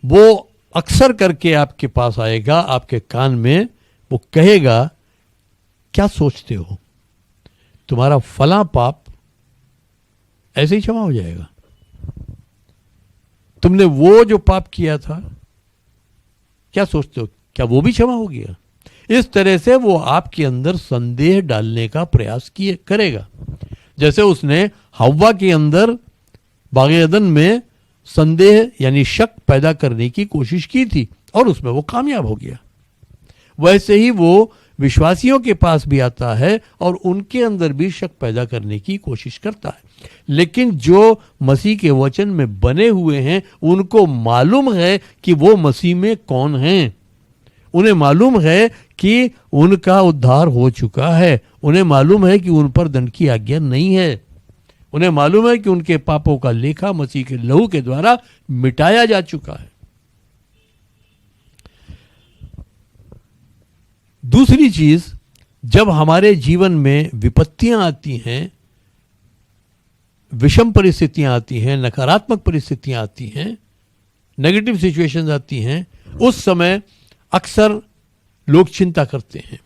वो अक्सर करके आपके पास आएगा, आपके कान में वो कहेगा, क्या सोचते हो, तुम्हारा फला पाप ऐसे ही क्षमा हो जाएगा? तुमने वो जो पाप किया था, क्या सोचते हो, क्या वो भी क्षमा हो गया? इस तरह से वो आपके अंदर संदेह डालने का प्रयास करेगा, जैसे उसने हव्वा के अंदर बागे अदन में संदेह यानी शक पैदा करने की कोशिश की थी और उसमें वो कामयाब हो गया। वैसे ही वो विश्वासियों के पास भी आता है और उनके अंदर भी शक पैदा करने की कोशिश करता है। लेकिन जो मसीह के वचन में बने हुए हैं, उनको मालूम है कि वो मसीह में कौन हैं। उन्हें मालूम है कि उनका उद्धार हो चुका है। उन्हें मालूम है कि उन पर दंड की आज्ञा नहीं है। उन्हें मालूम है कि उनके पापों का लेखा मसीह के लहू के द्वारा मिटाया जा चुका है। दूसरी चीज, जब हमारे जीवन में विपत्तियां आती हैं, विषम परिस्थितियां आती हैं, नकारात्मक परिस्थितियां आती हैं, नेगेटिव सिचुएशंस आती हैं, उस समय अक्सर लोग चिंता करते हैं।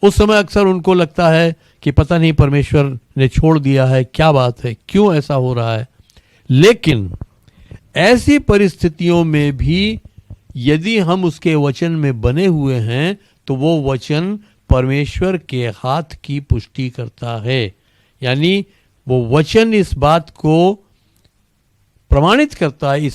उस समय अक्सर उनको लगता है कि पता नहीं परमेश्वर ने छोड़ दिया है, क्या बात है, क्यों ऐसा हो रहा है। लेकिन ऐसी परिस्थितियों में भी यदि हम उसके वचन में बने हुए हैं तो वो वचन परमेश्वर के हाथ की पुष्टि करता है। यानी वो वचन इस बात को प्रमाणित करता है,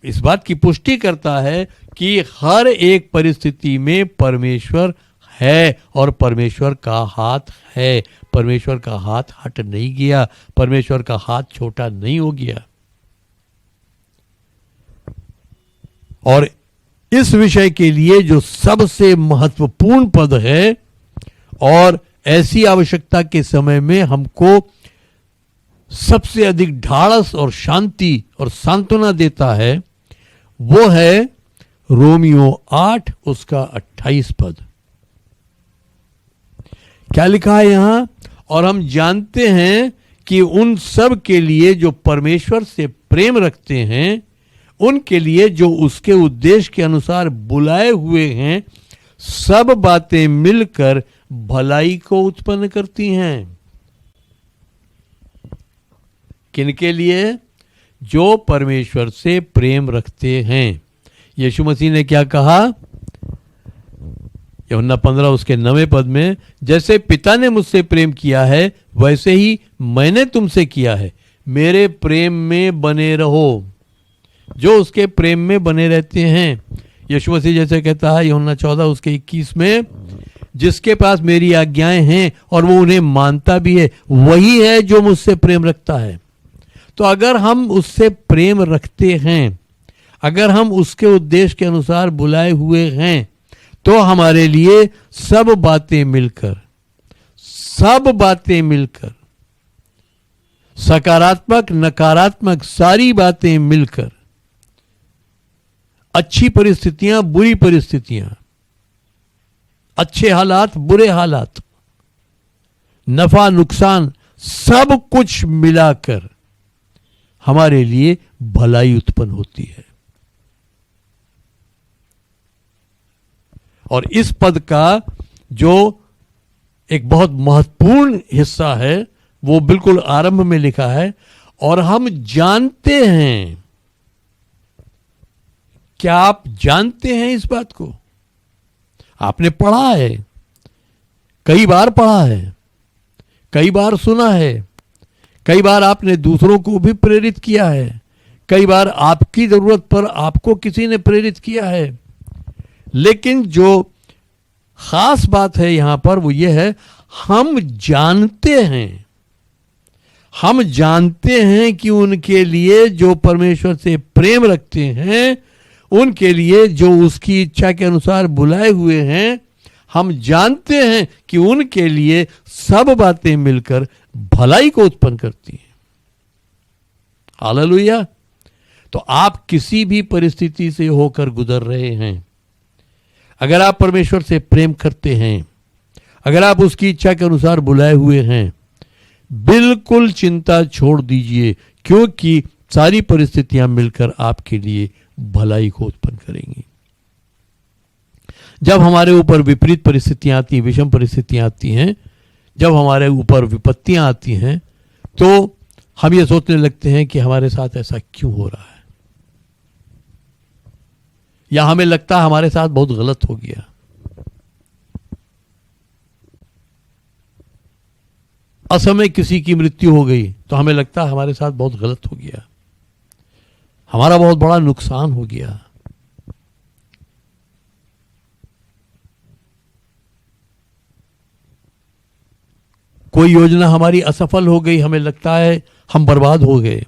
इस बात की पुष्टि करता है कि हर एक परिस्थिति में परमेश्वर है और परमेश्वर का हाथ है। परमेश्वर का हाथ हट नहीं गया, परमेश्वर का हाथ छोटा नहीं हो गया। और इस विषय के लिए जो सबसे महत्वपूर्ण पद है और ऐसी आवश्यकता के समय में हमको सबसे अधिक ढाढ़स और शांति और सांत्वना देता है, वो है रोमियो 8 उसका 28 पद। क्या लिखा है यहां? और हम जानते हैं कि उन सब के लिए जो परमेश्वर से प्रेम रखते हैं, उनके लिए जो उसके उद्देश्य के अनुसार बुलाए हुए हैं, सब बातें मिलकर भलाई को उत्पन्न करती हैं। किनके लिए? जो परमेश्वर से प्रेम रखते हैं। यीशु मसीह ने क्या कहा? यूहन्ना 15 उसके 9वें पद में, जैसे पिता ने मुझसे प्रेम किया है वैसे ही मैंने तुमसे किया है, मेरे प्रेम में बने रहो। जो उसके प्रेम में बने रहते हैं, यीशु मसीह जैसे कहता है यूहन्ना 14 उसके 21 में, जिसके पास मेरी आज्ञाएं हैं और वो उन्हें मानता भी है, वही है जो मुझसे प्रेम रखता है। तो अगर हम उससे प्रेम रखते हैं, अगर हम उसके उद्देश्य के अनुसार बुलाए हुए हैं, तो हमारे लिए सब बातें मिलकर सकारात्मक नकारात्मक सारी बातें मिलकर, अच्छी परिस्थितियां बुरी परिस्थितियां, अच्छे हालात बुरे हालात, नफा नुकसान, सब कुछ मिलाकर हमारे लिए भलाई उत्पन्न होती है। और इस पद का जो एक बहुत महत्वपूर्ण हिस्सा है वो बिल्कुल आरंभ में लिखा है, और हम जानते हैं। क्या आप जानते हैं इस बात को? आपने पढ़ा है, कई बार पढ़ा है, कई बार सुना है, कई बार आपने दूसरों को भी प्रेरित किया है, कई बार आपकी जरूरत पर आपको किसी ने प्रेरित किया है। लेकिन जो खास बात है यहां पर वो ये है, हम जानते हैं कि उनके लिए जो परमेश्वर से प्रेम रखते हैं, उनके लिए जो उसकी इच्छा के अनुसार बुलाए हुए हैं, हम जानते हैं कि उनके लिए सब बातें मिलकर भलाई को उत्पन्न करती हैं। हालेलुया। तो आप किसी भी परिस्थिति से होकर गुजर रहे हैं, अगर आप परमेश्वर से प्रेम करते हैं, अगर आप उसकी इच्छा के अनुसार बुलाए हुए हैं, बिल्कुल चिंता छोड़ दीजिए, क्योंकि सारी परिस्थितियां मिलकर आपके लिए भलाई को उत्पन्न करेंगी। जब हमारे ऊपर विपरीत परिस्थितियां आती हैं, विषम परिस्थितियां आती हैं, जब हमारे ऊपर विपत्तियां आती हैं, तो हम ये सोचने लगते हैं कि हमारे साथ ऐसा क्यों हो रहा है, या हमें लगता है हमारे साथ बहुत गलत हो गया। असमय किसी की मृत्यु हो गई तो हमें लगता है हमारे साथ बहुत गलत हो गया, हमारा बहुत बड़ा नुकसान हो गया। कोई योजना हमारी असफल हो गई, हमें लगता है हम बर्बाद हो गए।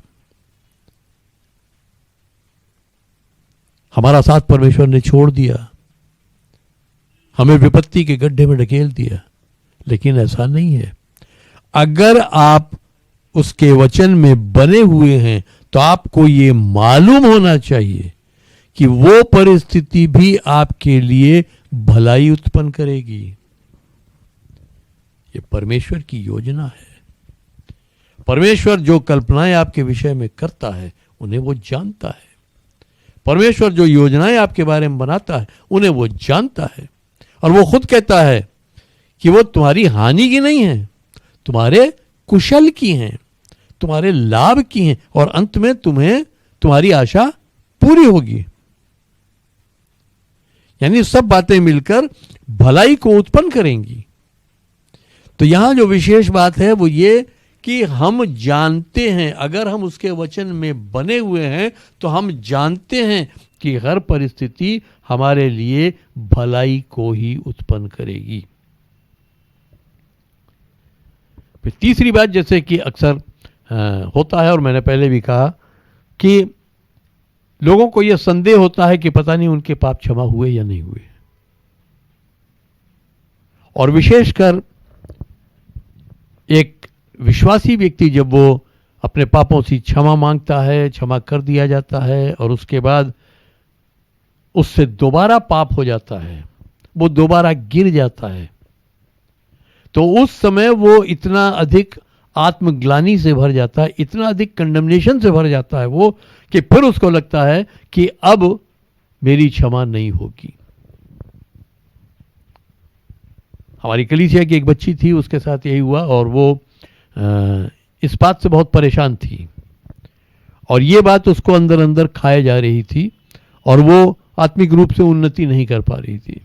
हमारा साथ परमेश्वर ने छोड़ दिया, हमें विपत्ति के गड्ढे में ढकेल दिया। लेकिन ऐसा नहीं है। अगर आप उसके वचन में बने हुए हैं तो आपको ये मालूम होना चाहिए कि वो परिस्थिति भी आपके लिए भलाई उत्पन्न करेगी। ये परमेश्वर की योजना है। परमेश्वर जो कल्पनाएं आपके विषय में करता है उन्हें वो जानता है। परमेश्वर जो योजनाएं आपके बारे में बनाता है उन्हें वो जानता है, और वो खुद कहता है कि वो तुम्हारी हानि की नहीं है, तुम्हारे कुशल की हैं, तुम्हारे लाभ की हैं, और अंत में तुम्हें तुम्हारी आशा पूरी होगी। यानी सब बातें मिलकर भलाई को उत्पन्न करेंगी। तो यहां जो विशेष बात है वो ये कि हम जानते हैं, अगर हम उसके वचन में बने हुए हैं तो हम जानते हैं कि हर परिस्थिति हमारे लिए भलाई को ही उत्पन्न करेगी। फिर तीसरी बात, जैसे कि अक्सर होता है और मैंने पहले भी कहा कि लोगों को यह संदेह होता है कि पता नहीं उनके पाप क्षमा हुए या नहीं हुए, और विशेषकर एक विश्वासी व्यक्ति जब वो अपने पापों से क्षमा मांगता है, क्षमा कर दिया जाता है, और उसके बाद उससे दोबारा पाप हो जाता है, वो दोबारा गिर जाता है, तो उस समय वो इतना अधिक आत्मग्लानि से भर जाता है, इतना अधिक कंडेमनेशन से भर जाता है वो, कि फिर उसको लगता है कि अब मेरी क्षमा नहीं होगी। हमारी कलीसिया की एक बच्ची थी, उसके साथ यही हुआ, और वो इस बात से बहुत परेशान थी, और ये बात उसको अंदर अंदर खाए जा रही थी, और वो आत्मिक रूप से उन्नति नहीं कर पा रही थी।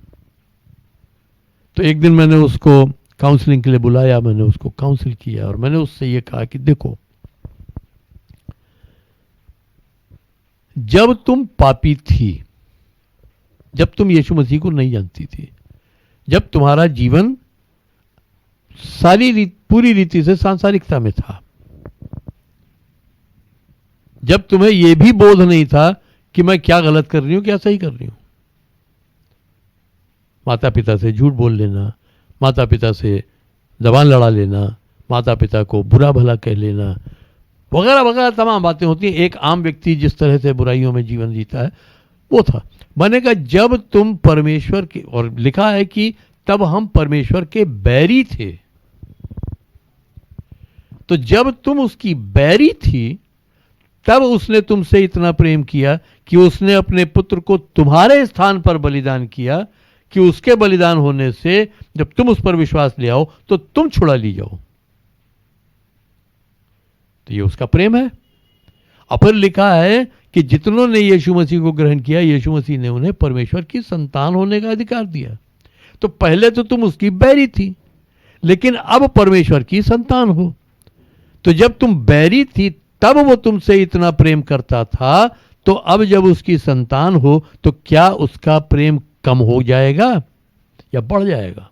तो एक दिन मैंने उसको काउंसलिंग के लिए बुलाया, मैंने उसको काउंसिल किया, और मैंने उससे ये कहा कि देखो, जब तुम पापी थी, जब तुम यीशु मसीह को नहीं जानती थी, जब तुम्हारा जीवन पूरी रीति से सांसारिकता में था, जब तुम्हें यह भी बोध नहीं था कि मैं क्या गलत कर रही हूं, क्या सही कर रही हूं, माता पिता से झूठ बोल लेना, माता पिता से जबान लड़ा लेना, माता पिता को बुरा भला कह लेना, वगैरह वगैरह तमाम बातें होती हैं। एक आम व्यक्ति जिस तरह से बुराइयों में जीवन जीता है वो था। मैंने कहा जब तुम परमेश्वर के, और लिखा है कि तब हम परमेश्वर के बैरी थे, तो जब तुम उसकी बैरी थी तब उसने तुमसे इतना प्रेम किया कि उसने अपने पुत्र को तुम्हारे स्थान पर बलिदान किया, कि उसके बलिदान होने से जब तुम उस पर विश्वास ले आओ तो तुम छुड़ा ली जाओ। तो ये उसका प्रेम है। और फिर लिखा है कि जितनों ने यीशु मसीह को ग्रहण किया, यीशु मसीह ने उन्हें परमेश्वर की संतान होने का अधिकार दिया। तो पहले तो तुम उसकी बैरी थी, लेकिन अब परमेश्वर की संतान हो। तो जब तुम बैरी थी तब वो तुमसे इतना प्रेम करता था, तो अब जब उसकी संतान हो तो क्या उसका प्रेम कम हो जाएगा या बढ़ जाएगा?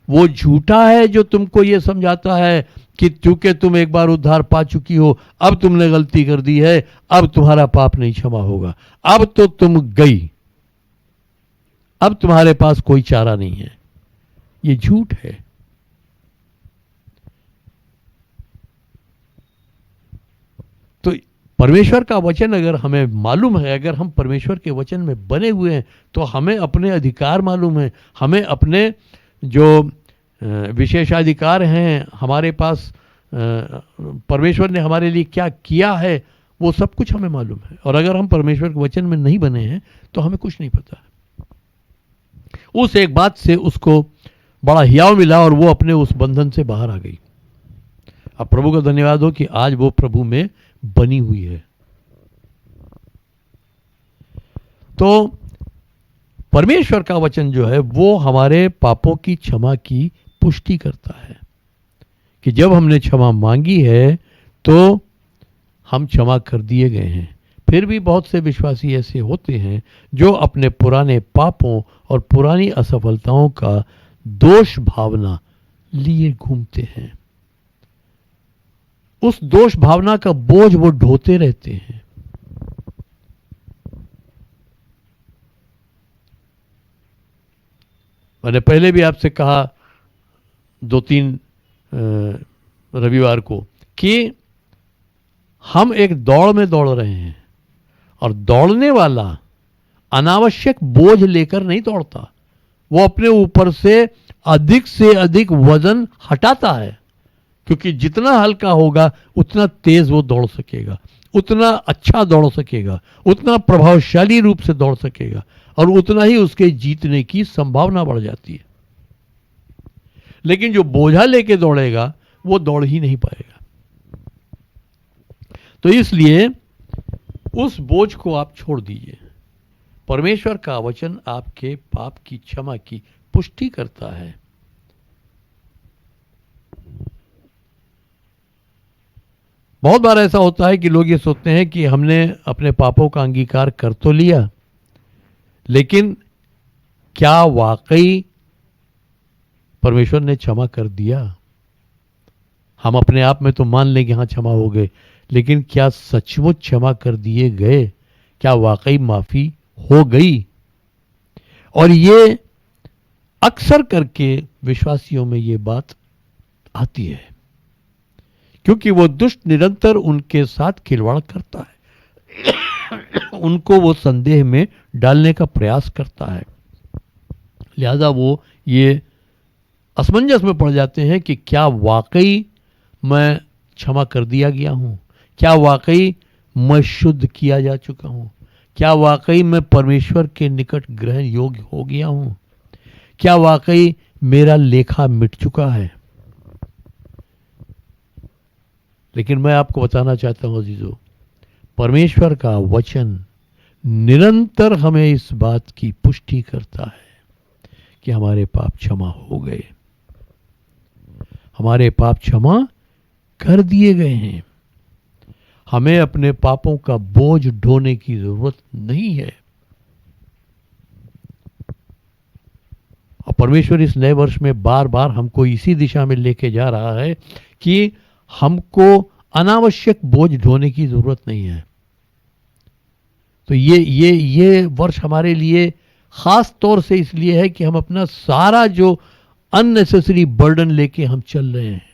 वो झूठा है जो तुमको ये समझाता है कि चूंकि तुम एक बार उद्धार पा चुकी हो, अब तुमने गलती कर दी है, अब तुम्हारा पाप नहीं क्षमा होगा, अब तो तुम गई, अब तुम्हारे पास कोई चारा नहीं है। ये झूठ है। तो परमेश्वर का वचन अगर हमें मालूम है, अगर हम परमेश्वर के वचन में बने हुए हैं, तो हमें अपने अधिकार मालूम है, हमें अपने जो विशेषाधिकार हैं, हमारे पास परमेश्वर ने हमारे लिए क्या किया है, वो सब कुछ हमें मालूम है। और अगर हम परमेश्वर के वचन में नहीं बने हैं तो हमें कुछ नहीं पता है। उस एक बात से उसको बड़ा हियाव मिला और वो अपने उस बंधन से बाहर आ गई। अब प्रभु का धन्यवाद हो कि आज वो प्रभु में बनी हुई है। तो परमेश्वर का वचन जो है वो हमारे पापों की क्षमा की पुष्टि करता है कि जब हमने क्षमा मांगी है तो हम क्षमा कर दिए गए हैं। फिर भी बहुत से विश्वासी ऐसे होते हैं जो अपने पुराने पापों और पुरानी असफलताओं का दोष भावना लिए घूमते हैं। उस दोष भावना का बोझ वो ढोते रहते हैं। मैंने पहले भी आपसे कहा 2-3 रविवार को कि हम एक दौड़ में दौड़ रहे हैं और दौड़ने वाला अनावश्यक बोझ लेकर नहीं दौड़ता, वो अपने ऊपर से अधिक वजन हटाता है, क्योंकि जितना हल्का होगा उतना तेज वो दौड़ सकेगा। उतना अच्छा दौड़ सकेगा, उतना प्रभावशाली रूप से दौड़ सकेगा और उतना ही उसके जीतने की संभावना बढ़ जाती है। लेकिन जो बोझा लेके दौड़ेगा वो दौड़ ही नहीं पाएगा। तो इसलिए उस बोझ को आप छोड़ दीजिए। परमेश्वर का वचन आपके पाप की क्षमा की पुष्टि करता है। बहुत बार ऐसा होता है कि लोग ये सोचते हैं कि हमने अपने पापों का अंगीकार कर तो लिया, लेकिन क्या वाकई परमेश्वर ने क्षमा कर दिया? हम अपने आप में तो मान लें कि हाँ क्षमा हो गए, लेकिन क्या सचमुच क्षमा कर दिए गए? क्या वाकई माफी हो गई? और ये अक्सर करके विश्वासियों में ये बात आती है, क्योंकि वो दुष्ट निरंतर उनके साथ खिलवाड़ करता है उनको वो संदेह में डालने का प्रयास करता है। लिहाजा वो ये असमंजस में पड़ जाते हैं कि क्या वाकई मैं क्षमा कर दिया गया हूं? क्या वाकई मैं शुद्ध किया जा चुका हूं? क्या वाकई मैं परमेश्वर के निकट ग्रहण योग्य हो गया हूं? क्या वाकई मेरा लेखा मिट चुका है? लेकिन मैं आपको बताना चाहता हूं अजीजों, परमेश्वर का वचन निरंतर हमें इस बात की पुष्टि करता है कि हमारे पाप क्षमा हो गए, हमारे पाप क्षमा कर दिए गए हैं। हमें अपने पापों का बोझ ढोने की जरूरत नहीं है। और परमेश्वर इस नए वर्ष में बार बार हमको इसी दिशा में लेके जा रहा है कि हमको अनावश्यक बोझ ढोने की जरूरत नहीं है। तो ये वर्ष हमारे लिए खास तौर से इसलिए है कि हम अपना सारा जो अननेसेसरी बर्डन लेके हम चल रहे हैं,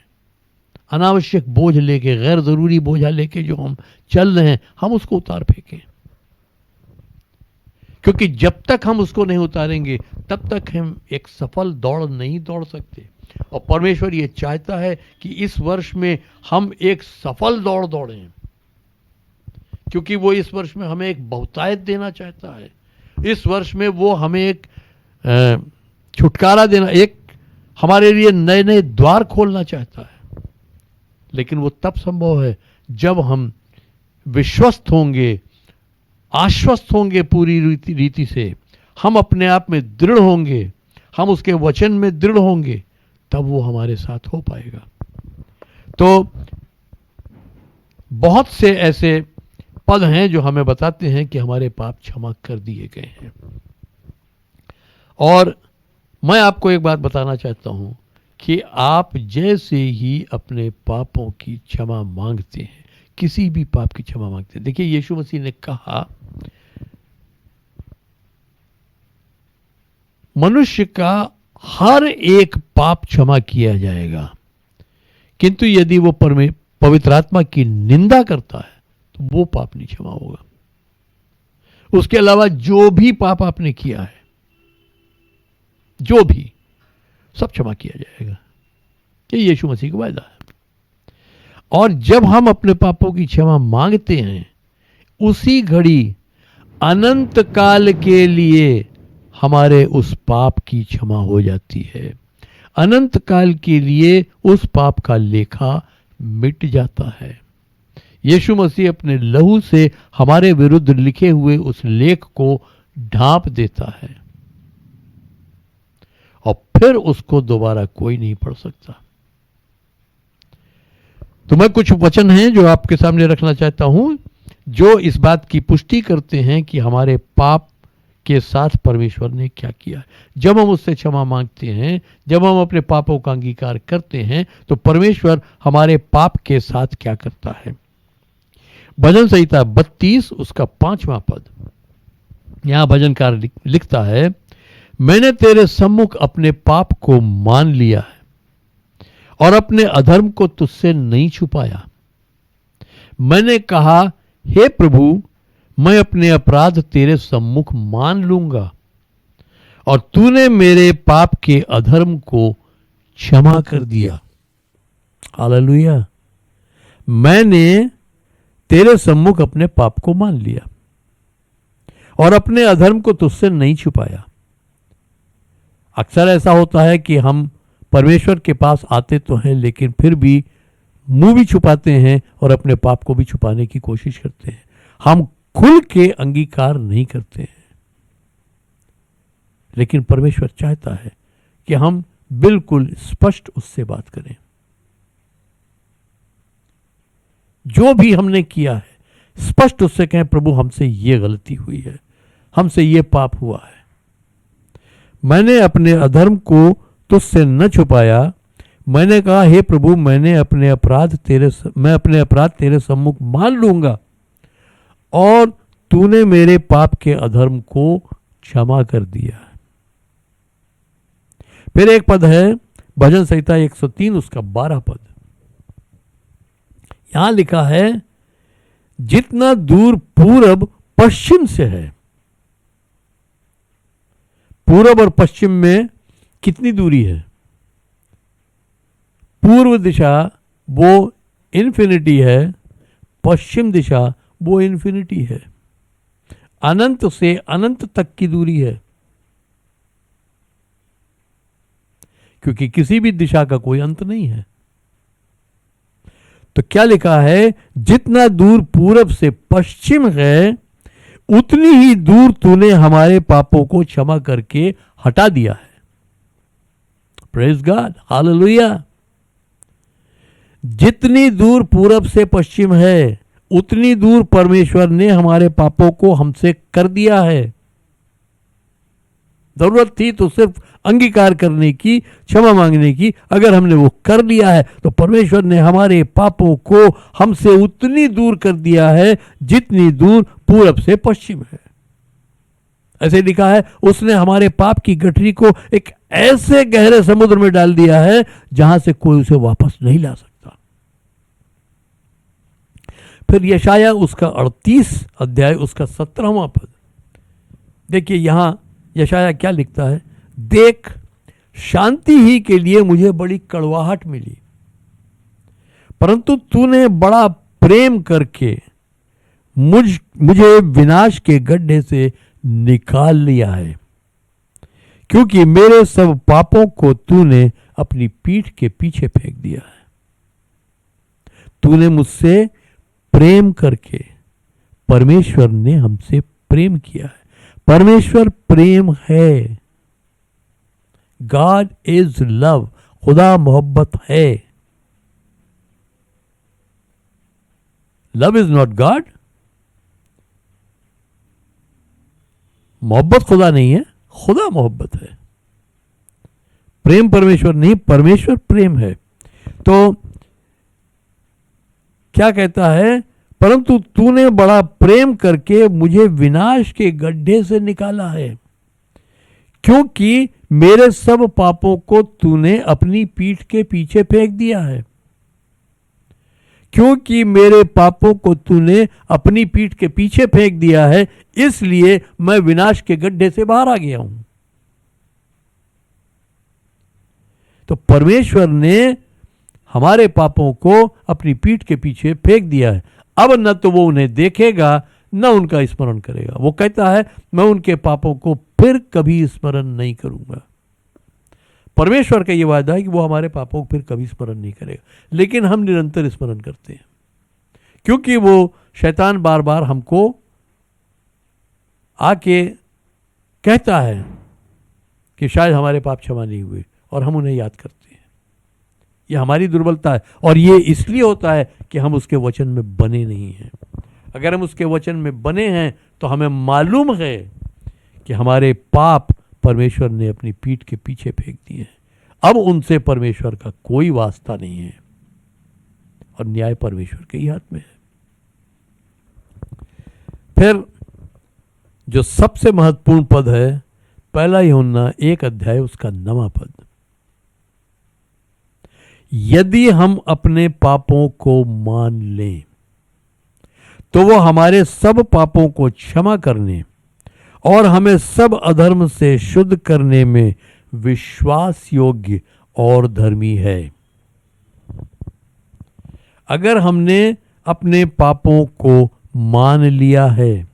अनावश्यक बोझ लेके, गैर जरूरी बोझा लेके जो हम चल रहे हैं, हम उसको उतार फेंकें। क्योंकि जब तक हम उसको नहीं उतारेंगे तब तक हम एक सफल दौड़ नहीं दौड़ सकते। और परमेश्वर ये चाहता है कि इस वर्ष में हम एक सफल दौड़ दौड़ें, क्योंकि वो इस वर्ष में हमें एक बहुतायत देना चाहता है। इस वर्ष में वो हमें एक छुटकारा देना, एक हमारे लिए नए नए द्वार खोलना चाहता है। लेकिन वो तब संभव है जब हम विश्वस्त होंगे, आश्वस्त होंगे पूरी रीति से, हम अपने आप में दृढ़ होंगे, हम उसके वचन में दृढ़ होंगे, तब वो हमारे साथ हो पाएगा। तो बहुत से ऐसे पद हैं जो हमें बताते हैं कि हमारे पाप क्षमा कर दिए गए हैं। और मैं आपको एक बात बताना चाहता हूं कि आप जैसे ही अपने पापों की क्षमा मांगते हैं, किसी भी पाप की क्षमा मांगते हैं, देखिए यीशु मसीह ने कहा मनुष्य का हर एक पाप क्षमा किया जाएगा, किंतु यदि वो पवित्र आत्मा की निंदा करता है तो वो पाप नहीं क्षमा होगा। उसके अलावा जो भी पाप आपने किया है, जो भी, सब क्षमा किया जाएगा। ये यीशु मसीह का वायदा है। और जब हम अपने पापों की क्षमा मांगते हैं, उसी घड़ी अनंत काल के लिए हमारे उस पाप की क्षमा हो जाती है। अनंत काल के लिए उस पाप का लेखा मिट जाता है। यीशु मसीह अपने लहू से हमारे विरुद्ध लिखे हुए उस लेख को ढांप देता है और फिर उसको दोबारा कोई नहीं पढ़ सकता। तो मैं कुछ वचन हैं जो आपके सामने रखना चाहता हूं, जो इस बात की पुष्टि करते हैं कि हमारे पाप के साथ परमेश्वर ने क्या किया। जब हम उससे क्षमा मांगते हैं, जब हम अपने पापों का अंगीकार करते हैं, तो परमेश्वर हमारे पाप के साथ क्या करता है। भजन संहिता 32 उसका 5वां पद, यहां भजनकार लिखता है, मैंने तेरे सम्मुख अपने पाप को मान लिया है और अपने अधर्म को तुझसे नहीं छुपाया। मैंने कहा, हे प्रभु, मैं अपने अपराध तेरे सम्मुख मान लूंगा और तूने मेरे पाप के अधर्म को क्षमा कर दिया। हालेलुया। मैंने तेरे सम्मुख अपने पाप को मान लिया और अपने अधर्म को तुझसे नहीं छुपाया। अक्सर ऐसा होता है कि हम परमेश्वर के पास आते तो हैं, लेकिन फिर भी मुंह भी छुपाते हैं और अपने पाप को भी छुपाने की कोशिश करते हैं। हम खुल के अंगीकार नहीं करते हैं, लेकिन परमेश्वर चाहता है कि हम बिल्कुल स्पष्ट उससे बात करें। जो भी हमने किया है स्पष्ट उससे कहें, प्रभु हमसे ये गलती हुई है, हमसे ये पाप हुआ है, मैंने अपने अधर्म को तुझसे न छुपाया। मैंने कहा, हे प्रभु, मैं अपने अपराध तेरे सम्मुख मान लूंगा और तूने मेरे पाप के अधर्म को क्षमा कर दिया। फिर एक पद है भजन संहिता 103 उसका 12 पद। यहां लिखा है, जितना दूर पूरब पश्चिम से है। पूरब और पश्चिम में कितनी दूरी है? पूर्व दिशा वो इन्फिनिटी है, पश्चिम दिशा वो इन्फिनिटी है। अनंत से अनंत तक की दूरी है, क्योंकि किसी भी दिशा का कोई अंत नहीं है। तो क्या लिखा है? जितना दूर पूरब से पश्चिम है, उतनी ही दूर तूने हमारे पापों को क्षमा करके हटा दिया है। Praise God, hallelujah. जितनी दूर पूरब से पश्चिम है, उतनी दूर परमेश्वर ने हमारे पापों को हमसे कर दिया है। जरूरत थी तो सिर्फ अंगीकार करने की, क्षमा मांगने की। अगर हमने वो कर लिया है तो परमेश्वर ने हमारे पापों को हमसे उतनी दूर कर दिया है जितनी दूर पूरब से पश्चिम है। ऐसे लिखा है, उसने हमारे पाप की गठरी को एक ऐसे गहरे समुद्र में डाल दिया है जहां से कोई उसे वापस नहीं ला सकता। फिर यशाया उसका 38 अध्याय उसका 17वां पद देखिए। यहां यशाया क्या लिखता है? देख, शांति ही के लिए मुझे बड़ी कड़वाहट मिली, परंतु तूने बड़ा प्रेम करके मुझे विनाश के गड्ढे से निकाल लिया है, क्योंकि मेरे सब पापों को तूने अपनी पीठ के पीछे फेंक दिया है। तूने मुझसे प्रेम करके, परमेश्वर ने हमसे प्रेम किया है। परमेश्वर प्रेम है। गॉड इज लव, खुदा मोहब्बत है। Love is not God. मोहब्बत खुदा नहीं है, खुदा मोहब्बत है। प्रेम परमेश्वर नहीं, परमेश्वर प्रेम है। तो क्या कहता है? परंतु तूने बड़ा प्रेम करके मुझे विनाश के गड्ढे से निकाला है, क्योंकि मेरे सब पापों को तूने अपनी पीठ के पीछे फेंक दिया है। क्योंकि मेरे पापों को तूने अपनी पीठ के पीछे फेंक दिया है, इसलिए मैं विनाश के गड्ढे से बाहर आ गया हूं। तो परमेश्वर ने हमारे पापों को अपनी पीठ के पीछे फेंक दिया है। अब न तो वो उन्हें देखेगा, न उनका स्मरण करेगा। वो कहता है, मैं उनके पापों को फिर कभी स्मरण नहीं करूंगा। परमेश्वर का ये वादा है कि वो हमारे पापों को फिर कभी स्मरण नहीं करेगा, लेकिन हम निरंतर स्मरण करते हैं, क्योंकि वो शैतान बार बार हमको आके कहता है कि शायद हमारे पाप क्षमा नहीं हुए, और हम उन्हें याद करते हैं। ये हमारी दुर्बलता है, और ये इसलिए होता है कि हम उसके वचन में बने नहीं हैं। अगर हम उसके वचन में बने हैं तो हमें मालूम है कि हमारे पाप परमेश्वर ने अपनी पीठ के पीछे फेंक दिए हैं। अब उनसे परमेश्वर का कोई वास्ता नहीं है, और न्याय परमेश्वर के ही हाथ में है। फिर जो सबसे महत्वपूर्ण पद है, पहला यूहन्ना 1 अध्याय उसका 9वां पद। यदि हम अपने पापों को मान लें तो वो हमारे सब पापों को क्षमा करने और हमें सब अधर्म से शुद्ध करने में विश्वास योग्य और धर्मी है। अगर हमने अपने पापों को मान लिया है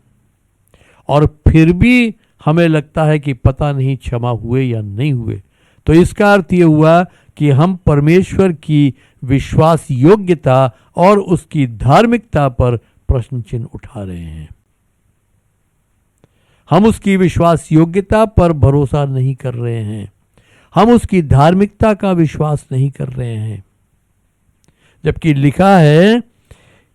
और फिर भी हमें लगता है कि पता नहीं क्षमा हुए या नहीं हुए, तो इसका अर्थ ये हुआ कि हम परमेश्वर की विश्वास योग्यता और उसकी धार्मिकता पर प्रश्न चिन्ह उठा रहे हैं। हम उसकी विश्वास योग्यता पर भरोसा नहीं कर रहे हैं, हम उसकी धार्मिकता का विश्वास नहीं कर रहे हैं। जबकि लिखा है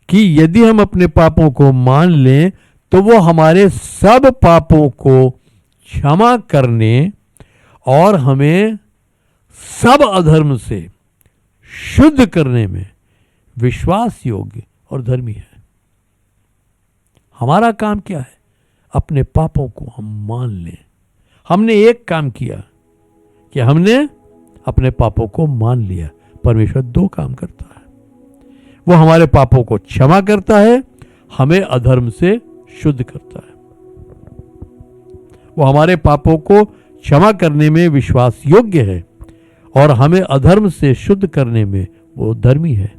कि यदि हम अपने पापों को मान लें तो वो हमारे सब पापों को क्षमा करने और हमें सब अधर्म से शुद्ध करने में विश्वास योग्य और धर्मी है। हमारा काम क्या है? अपने पापों को हम मान लें। हमने एक काम किया कि हमने अपने पापों को मान लिया। परमेश्वर दो काम करता है, वो हमारे पापों को क्षमा करता है, हमें अधर्म से शुद्ध करता है। वो हमारे पापों को क्षमा करने में विश्वास योग्य है और हमें अधर्म से शुद्ध करने में वो धर्मी है।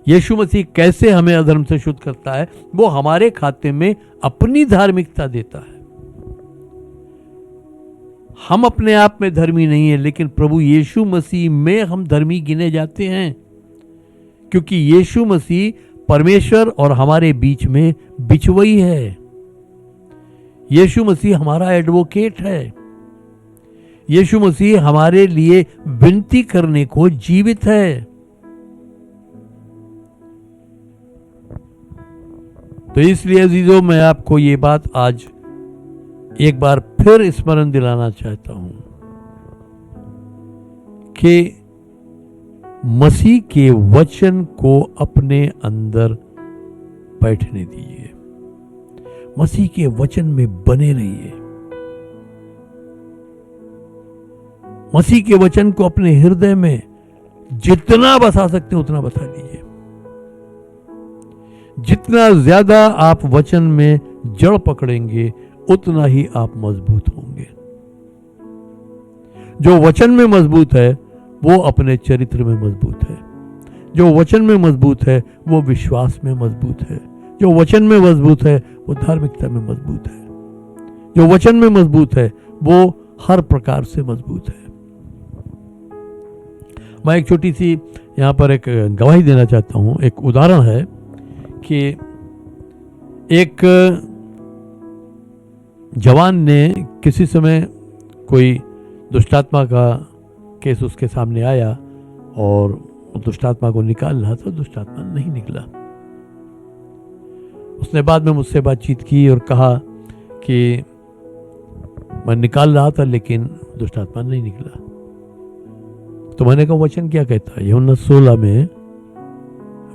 यीशु मसीह कैसे हमें अधर्म से शुद्ध करता है? वो हमारे खाते में अपनी धार्मिकता देता है। हम अपने आप में धर्मी नहीं है, लेकिन प्रभु यीशु मसीह में हम धर्मी गिने जाते हैं, क्योंकि यीशु मसीह परमेश्वर और हमारे बीच में बिचवई है। यीशु मसीह हमारा एडवोकेट है। यीशु मसीह हमारे लिए विनती करने को जीवित है। तो इसलिए अजीजों, मैं आपको ये बात आज एक बार फिर स्मरण दिलाना चाहता हूं कि मसीह के वचन को अपने अंदर बैठने दीजिए। मसीह के वचन में बने रहिए। मसीह के वचन को अपने हृदय में जितना बसा सकते हैं उतना बसा लीजिए। जितना ज्यादा आप वचन में जड़ पकड़ेंगे उतना ही आप मजबूत होंगे। जो वचन में मजबूत है वो अपने चरित्र में मजबूत है। जो वचन में मजबूत है वो विश्वास में मजबूत है। जो वचन में मजबूत है वो धार्मिकता में मजबूत है। जो वचन में मजबूत है वो हर प्रकार से मजबूत है। मैं एक छोटी सी यहाँ पर एक गवाही देना चाहता हूँ। एक उदाहरण है कि एक जवान ने किसी समय कोई दुष्टात्मा का केस उसके सामने आया और दुष्टात्मा को निकाल रहा था। दुष्टात्मा नहीं निकला। उसने बाद में मुझसे बातचीत की और कहा कि मैं निकाल रहा था लेकिन दुष्टात्मा नहीं निकला। तो मैंने कहा वचन क्या कहता है? यूहन्ना 16 में,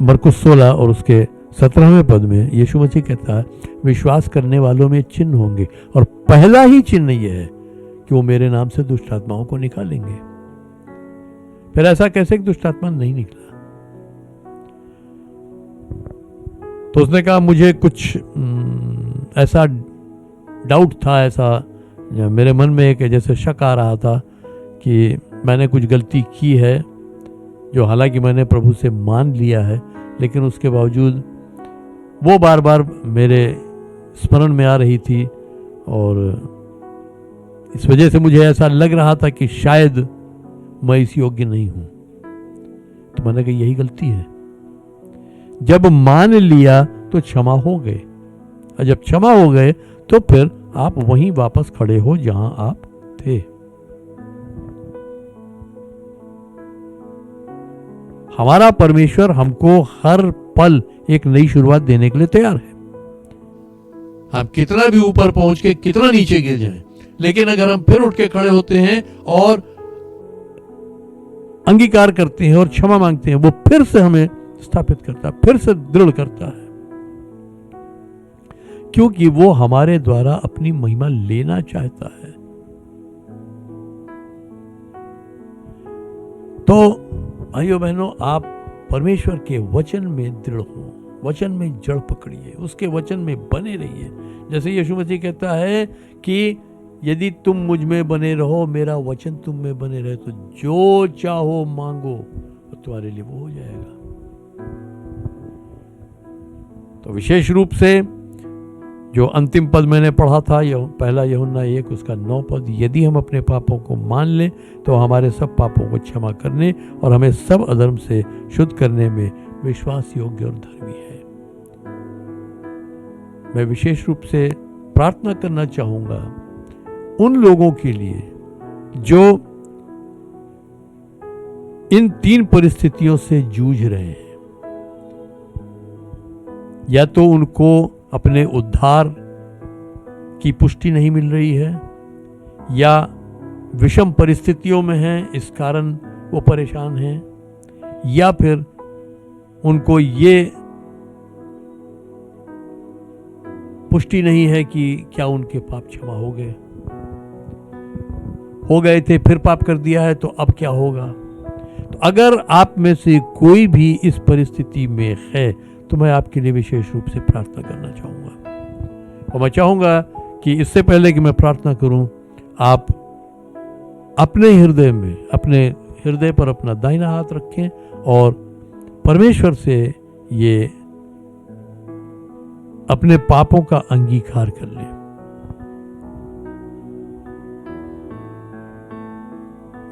मरकुस 16 और उसके 17वें पद में यीशु मसीह कहता है विश्वास करने वालों में चिन्ह होंगे और पहला ही चिन्ह यह है कि वो मेरे नाम से दुष्ट आत्माओं को निकालेंगे। फिर ऐसा कैसे कि दुष्ट आत्मा नहीं निकला? तो उसने कहा मुझे कुछ ऐसा डाउट था, ऐसा मेरे मन में एक जैसे शक आ रहा था कि मैंने कुछ गलती की है, जो हालांकि मैंने प्रभु से मान लिया है, लेकिन उसके बावजूद वो बार बार मेरे स्मरण में आ रही थी और इस वजह से मुझे ऐसा लग रहा था कि शायद मैं इस योग्य नहीं हूं। तो मैंने कहा यही गलती है। जब मान लिया तो क्षमा हो गए, और जब क्षमा हो गए तो फिर आप वहीं वापस खड़े हो जहां आप थे। हमारा परमेश्वर हमको हर पल एक नई शुरुआत देने के लिए तैयार है। हम कितना भी ऊपर पहुंच के कितना नीचे गिर जाएं, लेकिन अगर हम फिर उठ के खड़े होते हैं और अंगीकार करते हैं और क्षमा मांगते हैं, वो फिर से हमें स्थापित करता है, फिर से दृढ़ करता है, क्योंकि वो हमारे द्वारा अपनी महिमा लेना चाहता है। तो भाइयों बहनों, आप परमेश्वर के वचन में दृढ़ हो, वचन में जड़ पकड़िए, उसके वचन में बने रहिए। जैसे यीशु मसीह कहता है कि यदि तुम मुझ में बने रहो, मेरा वचन तुम में बने रहे, तो जो चाहो मांगो तो तुम्हारे लिए वो हो जाएगा। तो विशेष रूप से जो अंतिम पद मैंने पढ़ा था, यह पहला यूहन्ना 1 उसका 9 पद, यदि हम अपने पापों को मान लें तो हमारे सब पापों को क्षमा करने और हमें सब अधर्म से शुद्ध करने में विश्वास योग्य और धर्मी है। मैं विशेष रूप से प्रार्थना करना चाहूंगा उन लोगों के लिए जो इन 3 परिस्थितियों से जूझ रहे हैं। या तो उनको अपने उद्धार की पुष्टि नहीं मिल रही है, या विषम परिस्थितियों में हैं इस कारण वो परेशान हैं, या फिर उनको ये पुष्टि नहीं है कि क्या उनके पाप क्षमा हो गए थे फिर पाप कर दिया है तो अब क्या होगा। तो अगर आप में से कोई भी इस परिस्थिति में है तो मैं आपके लिए विशेष रूप से प्रार्थना करना चाहूंगा। और मैं चाहूंगा कि इससे पहले कि मैं प्रार्थना करूं, आप अपने हृदय पर अपना दाहिना हाथ रखें और परमेश्वर से ये अपने पापों का अंगीकार कर लें।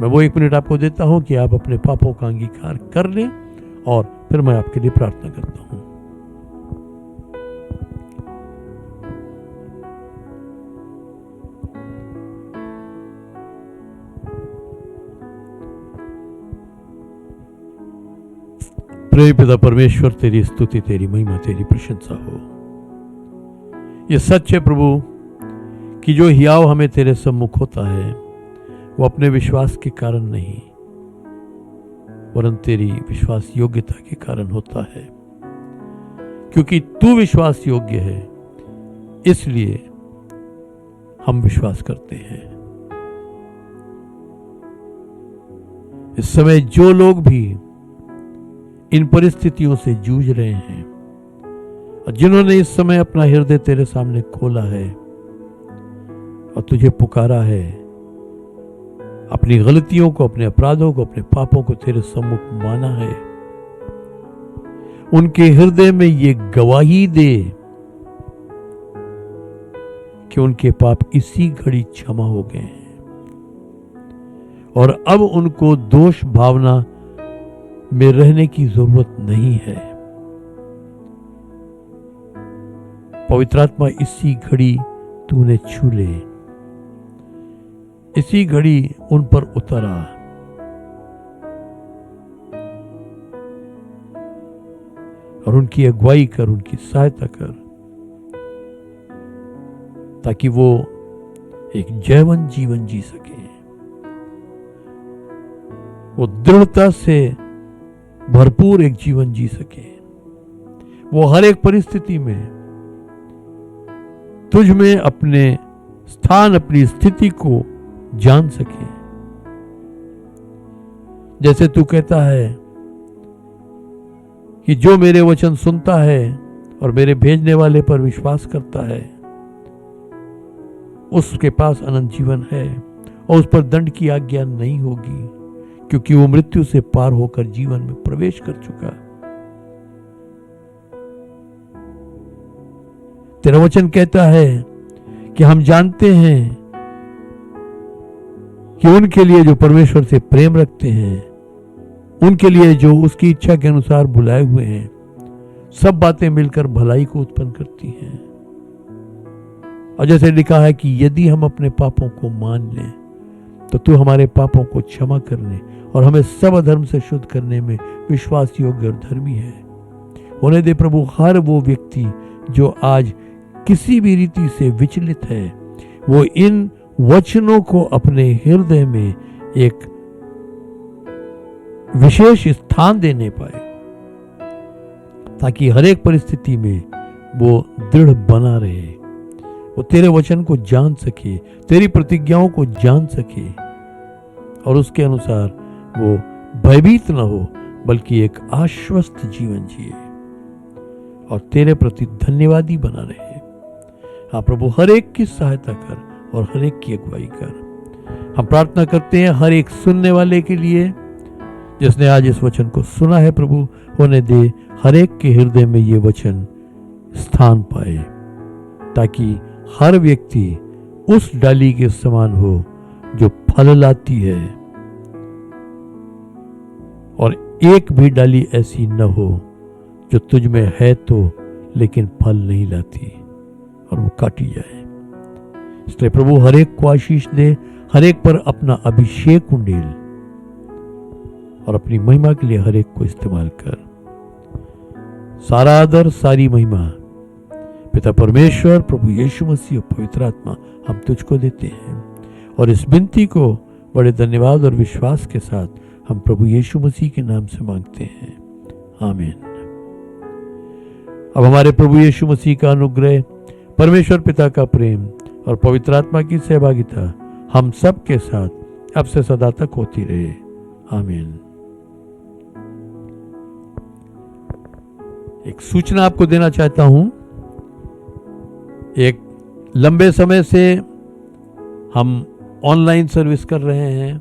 मैं वो 1 मिनट आपको देता हूं कि आप अपने पापों का अंगीकार कर लें और फिर मैं आपके लिए प्रार्थना करता हूं। प्रिय पिता परमेश्वर, तेरी स्तुति, तेरी महिमा, तेरी प्रशंसा हो। ये सच है प्रभु कि जो हियाव हमें तेरे सम्मुख होता है वो अपने विश्वास के कारण नहीं वरन तेरी विश्वास योग्यता के कारण होता है। क्योंकि तू विश्वास योग्य है इसलिए हम विश्वास करते हैं। इस समय जो लोग भी इन परिस्थितियों से जूझ रहे हैं और जिन्होंने इस समय अपना हृदय तेरे सामने खोला है और तुझे पुकारा है, अपनी गलतियों को, अपने अपराधों को, अपने पापों को तेरे सम्मुख माना है, उनके हृदय में ये गवाही दे कि उनके पाप इसी घड़ी क्षमा हो गए हैं और अब उनको दोष भावना में रहने की जरूरत नहीं है। पवित्र आत्मा इसी घड़ी तूने छू ले, इसी घड़ी उन पर उतरा और उनकी अगुवाई कर, उनकी सहायता कर, ताकि वो एक जयवंत जीवन जी सके। वो दृढ़ता से भरपूर एक जीवन जी सके। वो हर एक परिस्थिति में तुझ में अपने स्थान, अपनी स्थिति को जान सके। जैसे तू कहता है कि जो मेरे वचन सुनता है और मेरे भेजने वाले पर विश्वास करता है उसके पास अनंत जीवन है और उस पर दंड की आज्ञा नहीं होगी, क्योंकि वो मृत्यु से पार होकर जीवन में प्रवेश कर चुका। तेरा वचन कहता है कि हम जानते हैं कि उनके लिए जो परमेश्वर से प्रेम रखते हैं, उनके लिए जो उसकी इच्छा के अनुसार बुलाए हुए हैं, सब बातें मिलकर भलाई को उत्पन्न करती हैं। और जैसे लिखा है कि यदि हम अपने पापों को मान लें तो तू हमारे पापों को क्षमा करने और हमें सब अधर्म से शुद्ध करने में विश्वास योग्य और धर्मी है। होने दे प्रभु हर वो व्यक्ति जो आज किसी भी रीति से विचलित है, वो इन वचनों को अपने हृदय में एक विशेष स्थान देने पाए, ताकि हर एक परिस्थिति में वो दृढ़ बना रहे, वो तेरे वचन को जान सके, तेरी प्रतिज्ञाओं को जान सके और उसके अनुसार वो भयभीत न हो बल्कि एक आश्वस्त जीवन जिए और तेरे प्रति धन्यवादी बना रहे। हाँ प्रभु, हर एक की सहायता कर और हर एक की अगुवाई कर। हम प्रार्थना करते हैं हर एक सुनने वाले के लिए जिसने आज इस वचन को सुना है। प्रभु, होने दे हर एक के हृदय में ये वचन स्थान पाए, ताकि हर व्यक्ति उस डाली के समान हो जो फल लाती है, और एक भी डाली ऐसी न हो जो तुझ में है तो लेकिन फल नहीं लाती और वो काटी जाए। इसलिए प्रभु हर एक को आशीष दे, हर एक पर अपना अभिषेक उंडेल और अपनी महिमा के लिए हर एक को इस्तेमाल कर। सारा आदर, सारी महिमा पिता परमेश्वर, प्रभु यीशु मसीह और पवित्र आत्मा हम तुझको देते हैं, और इस विनती को बड़े धन्यवाद और विश्वास के साथ हम प्रभु यीशु मसीह के नाम से मांगते हैं, आमीन। अब हमारे प्रभु यीशु मसीह का अनुग्रह, परमेश्वर पिता का प्रेम और पवित्र आत्मा की सहभागिता हम सब के साथ अब से सदा तक होती रहे, आमीन। एक सूचना आपको देना चाहता हूं। एक लंबे समय से हम ऑनलाइन सर्विस कर रहे हैं,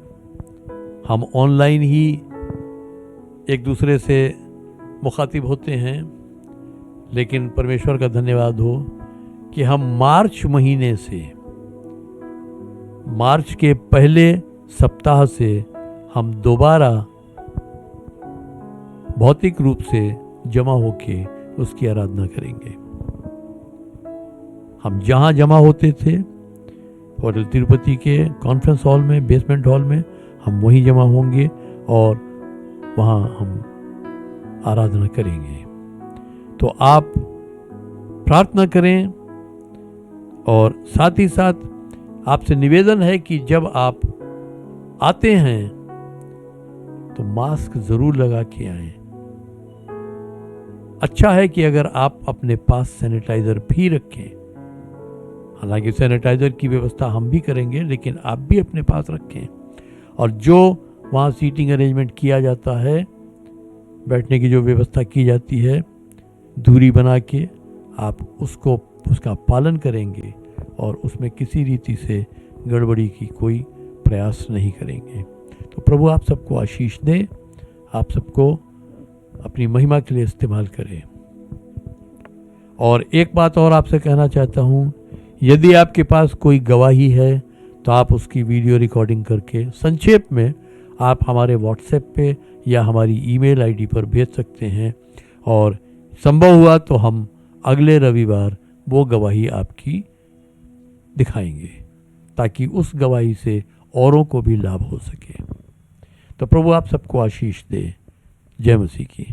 हम ऑनलाइन ही एक दूसरे से मुखातिब होते हैं, लेकिन परमेश्वर का धन्यवाद हो कि हम मार्च महीने से, मार्च के पहले सप्ताह से हम दोबारा भौतिक रूप से जमा होके उसकी आराधना करेंगे। हम जहां जमा होते थे होटल तिरुपति के कॉन्फ्रेंस हॉल में, बेसमेंट हॉल में, हम वहीं जमा होंगे और वहां हम आराधना करेंगे। तो आप प्रार्थना करें, और साथ ही साथ आपसे निवेदन है कि जब आप आते हैं तो मास्क जरूर लगा के आएं। अच्छा है कि अगर आप अपने पास सैनिटाइजर भी रखें, हालांकि सैनिटाइजर की व्यवस्था हम भी करेंगे, लेकिन आप भी अपने पास रखें। और जो वहाँ सीटिंग अरेंजमेंट किया जाता है, बैठने की जो व्यवस्था की जाती है, दूरी बना के आप उसका पालन करेंगे और उसमें किसी रीति से गड़बड़ी की कोई प्रयास नहीं करेंगे। तो प्रभु आप सबको आशीष दे, आप सबको अपनी महिमा के लिए इस्तेमाल करें। और एक बात और आपसे कहना चाहता हूँ, यदि आपके पास कोई गवाही है तो आप उसकी वीडियो रिकॉर्डिंग करके संक्षेप में आप हमारे व्हाट्सएप पे या हमारी ईमेल आईडी पर भेज सकते हैं, और संभव हुआ तो हम अगले रविवार वो गवाही आपकी दिखाएंगे, ताकि उस गवाही से औरों को भी लाभ हो सके। तो प्रभु आप सबको आशीष दे। जय मसीह की।